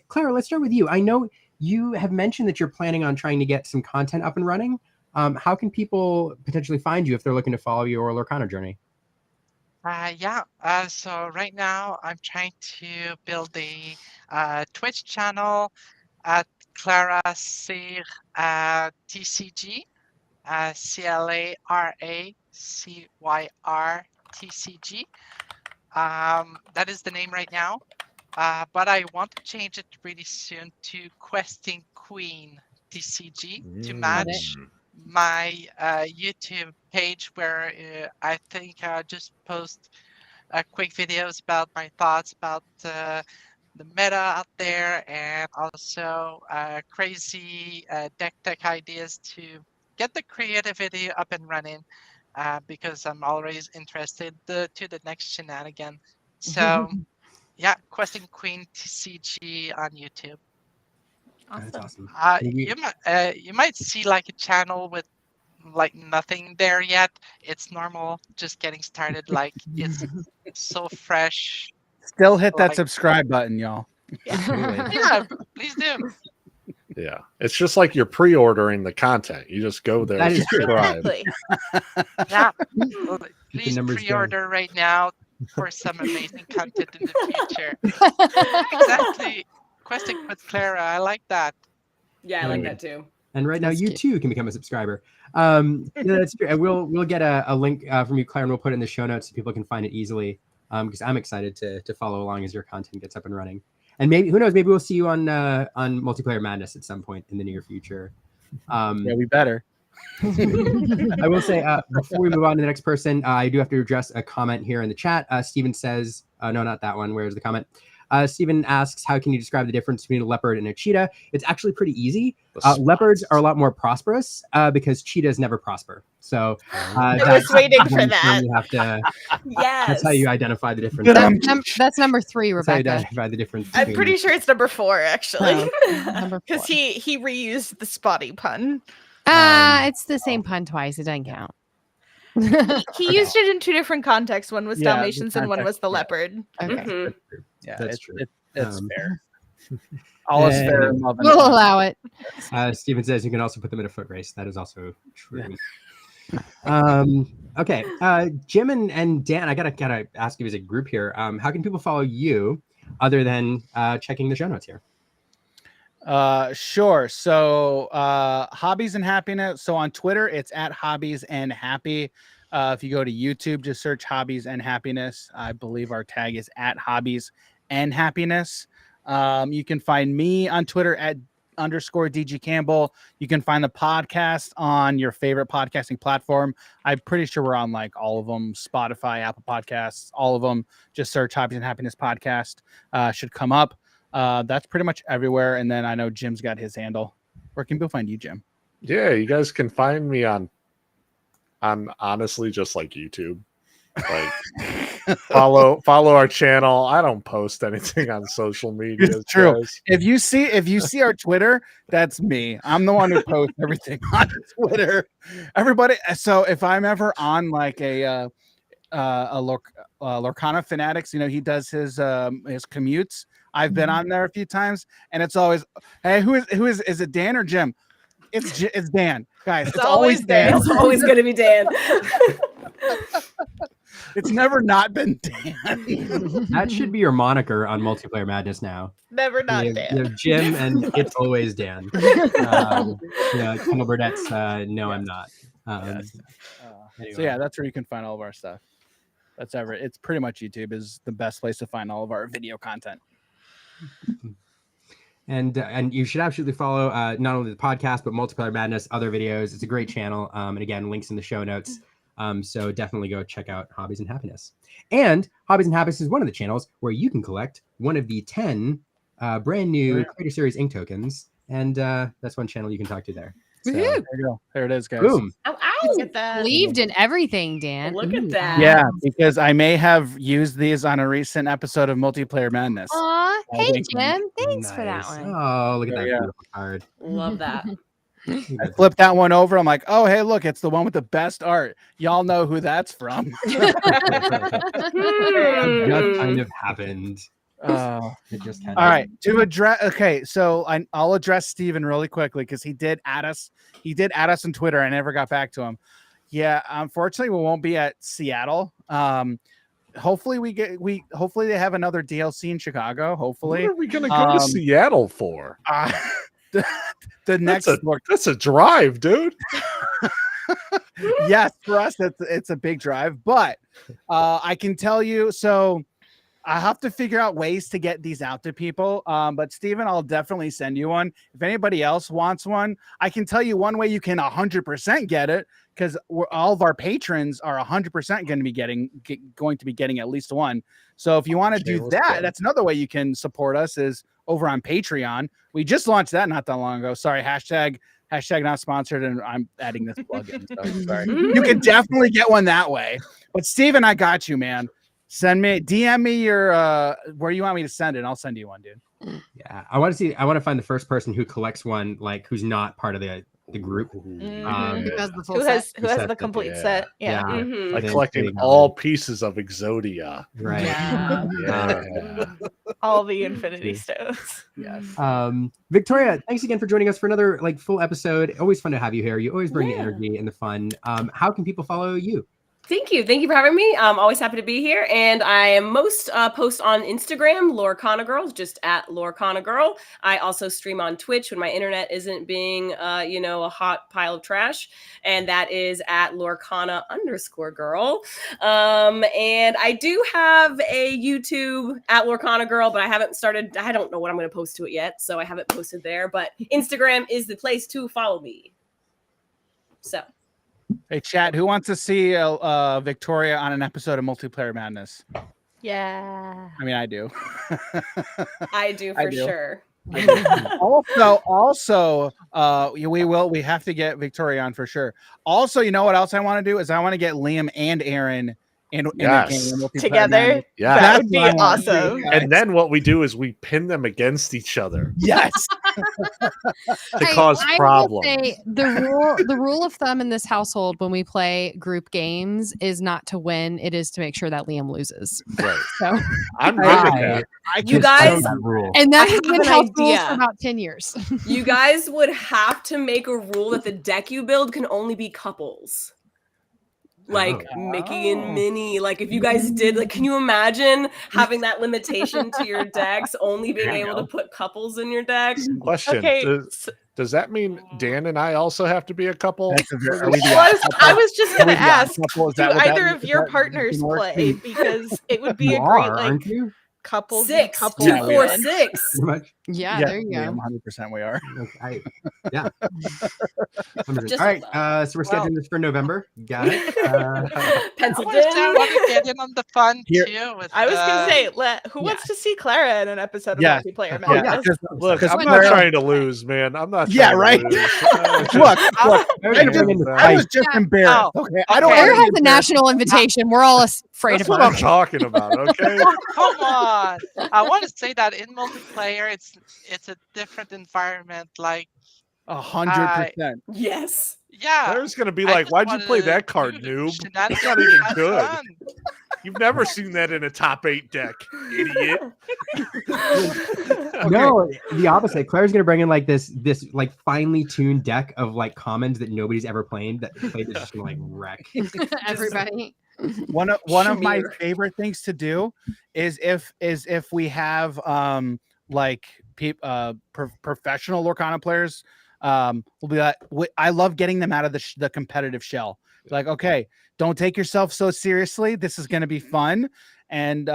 A: Clara, let's start with you. I know you have mentioned that you're planning on trying to get some content up and running. How can people potentially find you if they're looking to follow your Lorcana journey?
D: So right now I'm trying to build a Twitch channel at Clara Cyr TCG, CLARACYR TCG. That is the name right now, but I want to change it really soon to Questing Queen TCG to match my YouTube page, where I think I'll just post quick videos about my thoughts about the meta out there, and also crazy deck tech ideas to get the creativity up and running, because I'm always interested to the next shenanigan. So yeah, Questing Queen TCG on YouTube.
A: Awesome.
D: You might see like a channel with like nothing there yet. It's normal, just getting started. Like it's so fresh.
E: Still hit that subscribe button, y'all.
D: Yeah, please do.
F: Yeah, it's just like you're pre-ordering the content. You just go there and subscribe.
H: Exactly.
D: Yeah, please pre-order right now for some amazing content in the future. Exactly. Questing with Clara, I like that.
C: Yeah, I like that too.
A: And right now, you too can become a subscriber. That's true. And we'll get a link from you, Clara, and we'll put it in the show notes so people can find it easily. Because I'm excited to follow along as your content gets up and running. And maybe, who knows, maybe we'll see you on Multiplayer Madness at some point in the near future.
E: Yeah, we better.
A: I will say, before we move on to the next person, I do have to address a comment here in the chat. Steven says, no, not that one. Where's the comment? Steven asks, how can you describe the difference between a leopard and a cheetah? It's actually pretty easy. Leopards are a lot more prosperous because cheetahs never prosper. So
H: I was waiting for that.
A: You have to,
C: yes.
A: That's how you identify the difference.
B: That's number 3, Rebecca.
A: That's how you identify the difference.
H: I'm pretty sure it's number 4, actually.
B: Number 4.
H: Because he reused the spotty pun.
B: It's the same pun twice. It doesn't count.
H: He used it in 2 different contexts. One was Dalmatians and one was the leopard.
B: Okay.
C: Mhm.
E: Yeah,
A: That's true.
E: It's fair. All is fair in love.
B: We'll allow it.
A: Steven says you can also put them in a foot race. That is also true. Okay. Jim and Dan, I gotta ask you as a group here. How can people follow you other than checking the show notes here?
E: Sure. So Hobbies and Happiness. So on Twitter, it's at Hobbies and Happy. If you go to YouTube, just search Hobbies and Happiness. I believe our tag is at Hobbies and Happiness. You can find me on Twitter at _DG Campbell. You can find the podcast on your favorite podcasting platform. I'm pretty sure we're on like all of them, Spotify, Apple Podcasts, all of them. Just search Hobbies and Happiness podcast. Should come up. That's pretty much everywhere. And then I know Jim's got his handle. Where can people find you, Jim?
F: Yeah, you guys can find me on honestly just like YouTube. Like follow our channel. I don't post anything on social media.
E: It's true.
F: Guys.
E: If you see our Twitter, that's me. I'm the one who posts everything on Twitter. Everybody. So if I'm ever on like a Lorcana Fanatics, he does his commutes. I've been on there a few times, and it's always, hey, who is it Dan or Jim? It's Dan, guys. It's always Dan.
C: It's always going to be Dan.
E: It's never not been Dan.
A: That should be your moniker on Multiplayer Madness now.
H: Never not
A: you
H: Dan.
A: have Jim, and it's always Dan. Kendall Burnett's no, I'm not.
E: Yes.
A: Anyway.
E: So yeah, that's where you can find all of our stuff. It's pretty much YouTube is the best place to find all of our video content.
A: And you should absolutely follow not only the podcast but Multiplayer Madness, other videos. It's a great channel. And again, links in the show notes. So definitely go check out Hobbies and Happiness. And Hobbies and Happiness is one of the channels where you can collect one of the 10 brand new Creator Series ink tokens. And that's one channel you can talk to there. So,
B: Woohoo!
E: There you go. There it is, guys.
A: boom.
C: Ow,
H: Look
C: ow.
H: at that.
B: Believed in everything, Dan.
C: Look
B: Ooh,
C: at that.
E: Yeah, because I may have used these on a recent episode of Multiplayer Madness.
B: Aw,
E: I
B: hey
E: think-
B: Jim, thanks for that
A: Nice.
B: one.
A: Oh, look at that
E: Yeah.
A: beautiful card.
C: Love that.
E: I flipped that one over. I'm like, oh, hey, look, it's the one with the best art. Y'all know who that's from.
A: It just kind of happened. It just kind of.
E: All right, to address. Okay, so I'll address Steven really quickly because he did add us. He did add us on Twitter. I never got back to him. Yeah, unfortunately, we won't be at Seattle. Hopefully hopefully they have another DLC in Chicago. Hopefully,
F: What are we gonna go to Seattle for?
E: the next
F: That's a drive, dude.
E: yes, for us it's a big drive, but I can tell you. So I have to figure out ways to get these out to people. But Steven, I'll definitely send you one. If anybody else wants one, I can tell you one way you can 100% get it, because all of our patrons are 100% going to be getting at least one. So if you want to do that, that's another way you can support us is over on Patreon. We just launched that not that long ago. Sorry, hashtag not sponsored, and I'm adding this plugin. So sorry. You can definitely get one that way. But Steven, I got you, man. DM me your where you want me to send it, and I'll send you one, dude.
A: Yeah, I want to find the first person who collects one, like who's not part of the group.
B: Who has the full
H: Who has
B: set?
H: the complete set? Yeah.
C: Mhm.
F: Like
A: Then
F: collecting
A: figuring out
F: all pieces of Exodia.
A: Right.
B: Yeah.
F: Yeah.
H: All the Infinity Stones.
E: Yes.
A: Victoria, thanks again for joining us for another full episode. Always fun to have you here. You always bring the energy and the fun. How can people follow you?
C: Thank you for having me. I'm always happy to be here, and I am most post on Instagram, Lorcana Girl, just at Lorcana Girl. I also stream on Twitch when my internet isn't being, a hot pile of trash, and that is at Lorcana_Girl. And I do have a YouTube at Lorcana Girl, but I haven't started. I don't know what I'm going to post to it yet, so I haven't posted there. But Instagram is the place to follow me. So.
E: Hey, chat, who wants to see Victoria on an episode of Multiplayer Madness?
H: Yeah.
E: I mean, I do.
C: I do for sure.
E: Also, we have to get Victoria on for sure. Also, you know what else I want to do is I want to get Liam and Aaron in a game
H: together.
F: Yeah,
H: that would be awesome.
F: And then what we do is we pin them against each other.
E: Yes.
F: To cause problems.
B: I will say the rule of thumb in this household when we play group games is not to win. It is to make sure that Liam loses.
F: Right.
B: So
F: I'm good at that.
C: You guys,
B: and that
C: I
B: has
C: have
B: been
C: an
B: house rules
C: idea.
B: for about 10 years.
C: You guys would have to make a rule that the deck you build can only be couples. Like Mickey and Minnie. Like if you guys did, can you imagine having that limitation to your decks, only being able to put couples in your deck?
F: Question.
H: Okay.
F: Does that mean Dan and I also have to be a couple?
H: I was just going to ask, do either of your
E: that
H: partners
E: work?
H: play? Because it would be
A: You
H: a great
A: are, aren't you?
H: couples.
C: 6,
H: couples
C: 2,
E: Yeah,
C: 4,
E: we are.
C: 6.
A: Pretty much.
B: Yeah, there you go.
E: 100% we are.
A: Okay. Yeah.
C: Just
A: All right.
C: love.
A: So we're scheduling this for November. Got it.
C: Penciled
D: I want to
C: in.
D: get in on the fun
E: Here-
D: too. With
H: I was going to say, who
E: Yeah.
H: wants to see Clara in an episode of
E: Yeah.
H: Multiplayer
E: Yeah,
H: Madness?
F: Look, I'm not
E: Clara-
F: trying to lose, man. I'm not.
E: Yeah,
F: trying
E: right.
F: To lose.
E: Look, I was just
B: Yeah.
E: embarrassed.
D: Oh,
E: Okay, I don't.
B: Claire
E: wanna
B: has
E: be
B: a national invitation. We're all afraid
F: That's
B: of
F: what
B: her.
F: I'm talking about. Okay.
D: Come on! I want to say that in multiplayer, it's a different environment. Like,
E: 100%.
C: Yes.
D: yeah,
F: There's gonna be
D: I
F: like,
D: just
F: why'd you
D: wanted
F: play
D: to
F: that card,
D: do
F: noob?
D: shenanigans
F: It's not even
D: and
F: good.
D: fun.
F: You've never seen that in a top 8 deck, idiot.
A: No, the opposite. Claire's gonna bring in this finely tuned deck of commons that nobody's ever played. That played is just gonna wreck.
B: Everybody.
E: One of my
C: Shamir.
E: favorite things to do is if we have professional Lorcana players, we'll be like, I love getting them out of the competitive shell. Like, okay, don't take yourself so seriously. This is going to be fun, and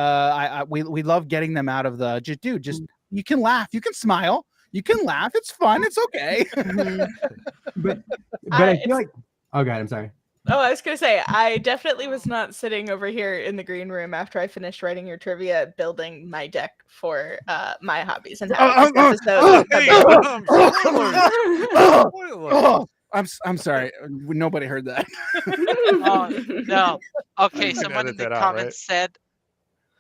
E: we love getting them out of the just you can laugh, you can smile, you can laugh. It's fun. It's okay.
A: But I feel like. Oh God, I'm sorry.
H: Oh, I was gonna say, I definitely was not sitting over here in the green room after I finished writing your trivia, building my deck for my hobbies and happiness episode.
E: I'm sorry. Nobody heard that.
D: No. Okay,
F: You can
D: someone in
F: edit
D: the
F: that out,
D: comments
F: right?
D: said,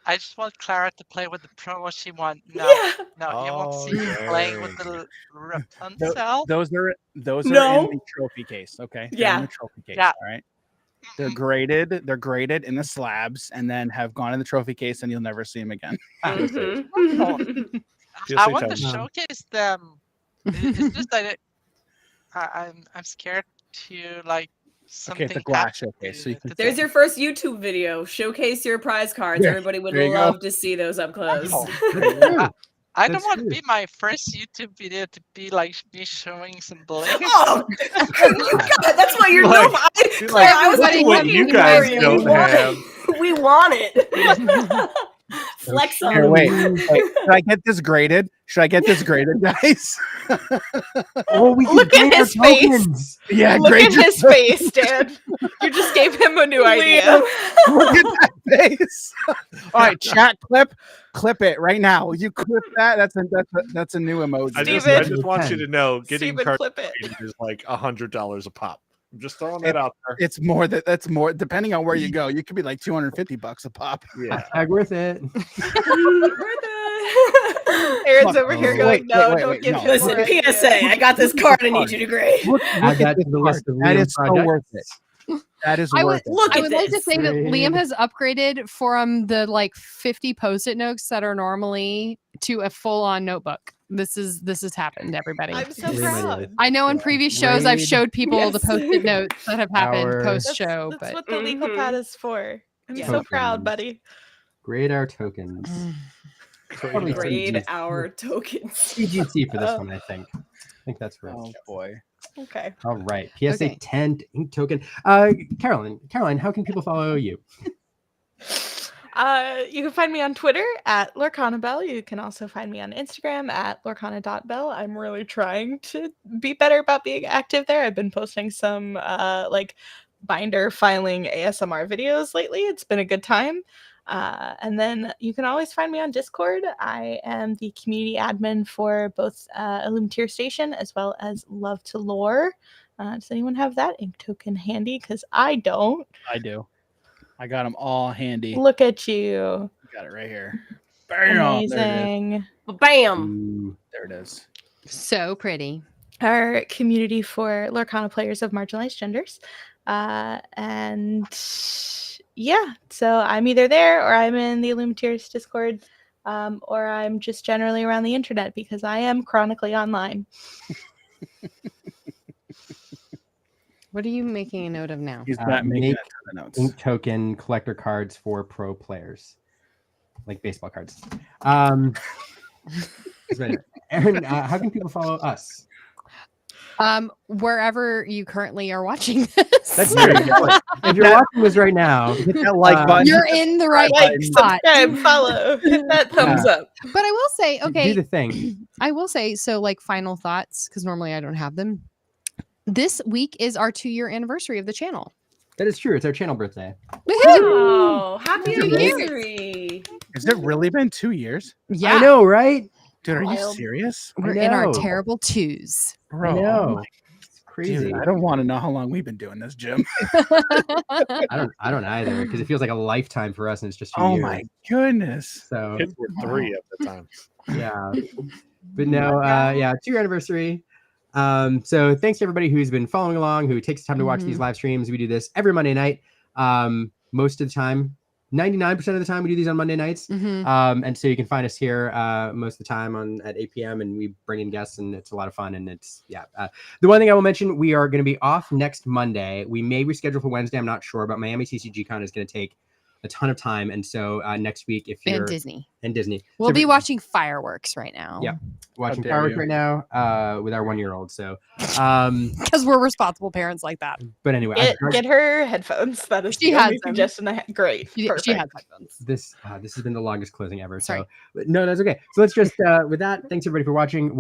D: I just want Clara to play with the Pro she won. No,
C: Yeah.
D: no, you won't see me playing with the Rapunzel.
E: Those are in
C: No.
E: the trophy case. Okay. They're
C: Yeah.
E: in the trophy case.
D: Yeah.
E: All right. They're graded in the slabs and then have gone in the trophy case and you'll never see them again.
C: Mhm.
D: I
F: PSA
D: want to
F: 10.
D: showcase them. It's just that I'm scared to like something.
E: Okay, it's a glass
D: happen
E: showcase, so you
D: to
E: can-
D: the
C: There's
D: thing.
C: your first YouTube video. Showcase your prize cards.
E: Yeah,
C: Everybody would
E: there you go.
C: love to see those up close.
D: Oh. I don't
A: That's
D: want to
A: true.
D: be my first YouTube video to be like me showing some bling.
C: Oh, God, that's what you're
F: Like-
C: doing.
F: like,
C: I was
B: everybody
F: what
C: looking
F: you
C: for
F: guys
C: you.
F: don't
C: we want
F: have.
C: it. We want it. Flex on
E: Here,
C: them.
E: wait. Should I get this graded? Guys?
A: Oh, we
H: Look
A: can
H: at
A: grade our
H: his face.
A: tokens.
E: Yeah,
H: Look
E: grade
H: at
E: your-
H: his face, Dan. You just gave him a new idea.
E: Look at that face. All right, chat clip it right now. You clip that. That's a new emoji.
F: I
H: Steven.
F: just want you to know, getting
H: Steven,
F: cards
H: clip it.
F: graded is like $100 a pop. I'm just throwing that out there.
E: It's more that's more depending on where you go. You could be like $250 a pop.
F: Yeah.
A: Hashtag worth it.
H: Aaron's over here
E: Wait,
H: going, no,
E: wait,
H: don't
E: wait,
H: give
E: no.
H: him
C: Listen,
H: more ideas."
C: PSA. I got this card. I need you to grade.
A: Add that to the list of
E: That
A: Liam's
E: is so
A: projects.
E: worth it. That is
B: I would-
E: worth it.
C: Look
B: I
C: at
B: would like to
C: this.
B: say that Liam
A: Grade.
B: has upgraded from the like 50 post-it notes that are normally to a full-on notebook. This has happened, everybody.
H: I'm so
A: Liam,
H: proud.
B: I know in previous shows I've
A: Grade
B: showed people the
C: Yes.
B: post-it notes that have happened
A: Our-
B: post-show,
H: That's
B: but
H: what the legal pad is for. I'm
C: Yeah.
H: so proud,
A: Tokens.
H: buddy.
A: Grade our tokens. Probably
C: Grade
A: CGC.
C: our tokens.
A: CGC for this one, I think. I think that's right.
E: Oh boy.
H: Okay.
A: All right. PSA
B: Okay.
A: 10 ink token. Caroline, how can people follow you?
H: You can find me on Twitter at LorcanaBell. You can also find me on Instagram at lorcana.bell. I'm really trying to be better about being active there. I've been posting some like binder filing ASMR videos lately. It's been a good time. And then you can always find me on Discord. I am the community admin for both Illuminator Station as well as Love to Lore. Does anyone have that ink token handy? Because I don't.
E: I do. I got them all handy.
H: Look at you.
E: Got it right here. Bam! There it is.
H: Amazing.
C: Bam.
A: Ooh,
E: There it is.
B: so pretty.
H: Our community for Lorcana players of marginalized genders. And yeah, so I'm either there or I'm in the Illuminateers Discord, or I'm just generally around the internet because I am chronically online.
B: What are you making a note of now?
E: He's not making
A: make
E: that to the notes.
A: ink token collector cards for pro players, like baseball cards. Aaron, how can people follow us?
B: Wherever you currently are watching this.
A: That's very good. If you're watching this right now,
E: Hit that like button.
B: You're in the right
H: Like,
B: spot.
H: subscribe, follow, hit that thumbs up.
B: But I will say,
A: do
B: okay,
A: the thing.
B: I will say, so like final thoughts, because normally I don't have them. This week is our 2-year anniversary of the channel.
A: That is true. It's our channel birthday.
B: Woohoo!
C: Oh, happy
B: 2 years.
C: anniversary.
E: Has it really been 2 years?
B: Yeah,
A: I know, right?
E: Dude, are you
C: Wild.
E: serious?
B: we're in our
A: know.
B: terrible 2s.
E: Bro,
A: I
E: oh
A: know.
E: my-
A: It's crazy.
E: dude, I don't want to know how long we've been doing this, Jim.
A: I don't either, because it feels like a lifetime for us, and it's just 2
E: Oh
A: years.
E: my goodness.
A: So
F: Kids were 3 at the time.
A: yeah, but no, yeah, 2-year anniversary. So thanks to everybody who's been following along, who takes time to watch these live streams. We do this every Monday night. Most of the time, 99% of the time, we do these on Monday nights.
B: Mhm.
A: And so you can find us here most of the time at 8 p.m. and we bring in guests, and it's a lot of fun. And it's the one thing I will mention, we are going to be off next Monday. We may reschedule for Wednesday. I'm not sure, but Miami TCG Con is going to take a ton of time. And so next week, if you're
B: And Disney.
A: So
B: We'll
A: if
B: be
A: you're
B: watching fireworks right now.
A: Yeah. watching
E: dare
A: fireworks
E: you.
A: right now with our 1-year-old. So,
B: Because we're responsible parents like that.
A: but anyway,
H: Get her headphones. That is
B: She
H: the
B: has
H: only
B: them.
H: suggestion. Great.
B: She
H: Perfect.
B: has headphones.
A: this has been the longest closing ever.
B: Sorry.
A: So, no, that's okay. So let's just with that. Thanks everybody for watching.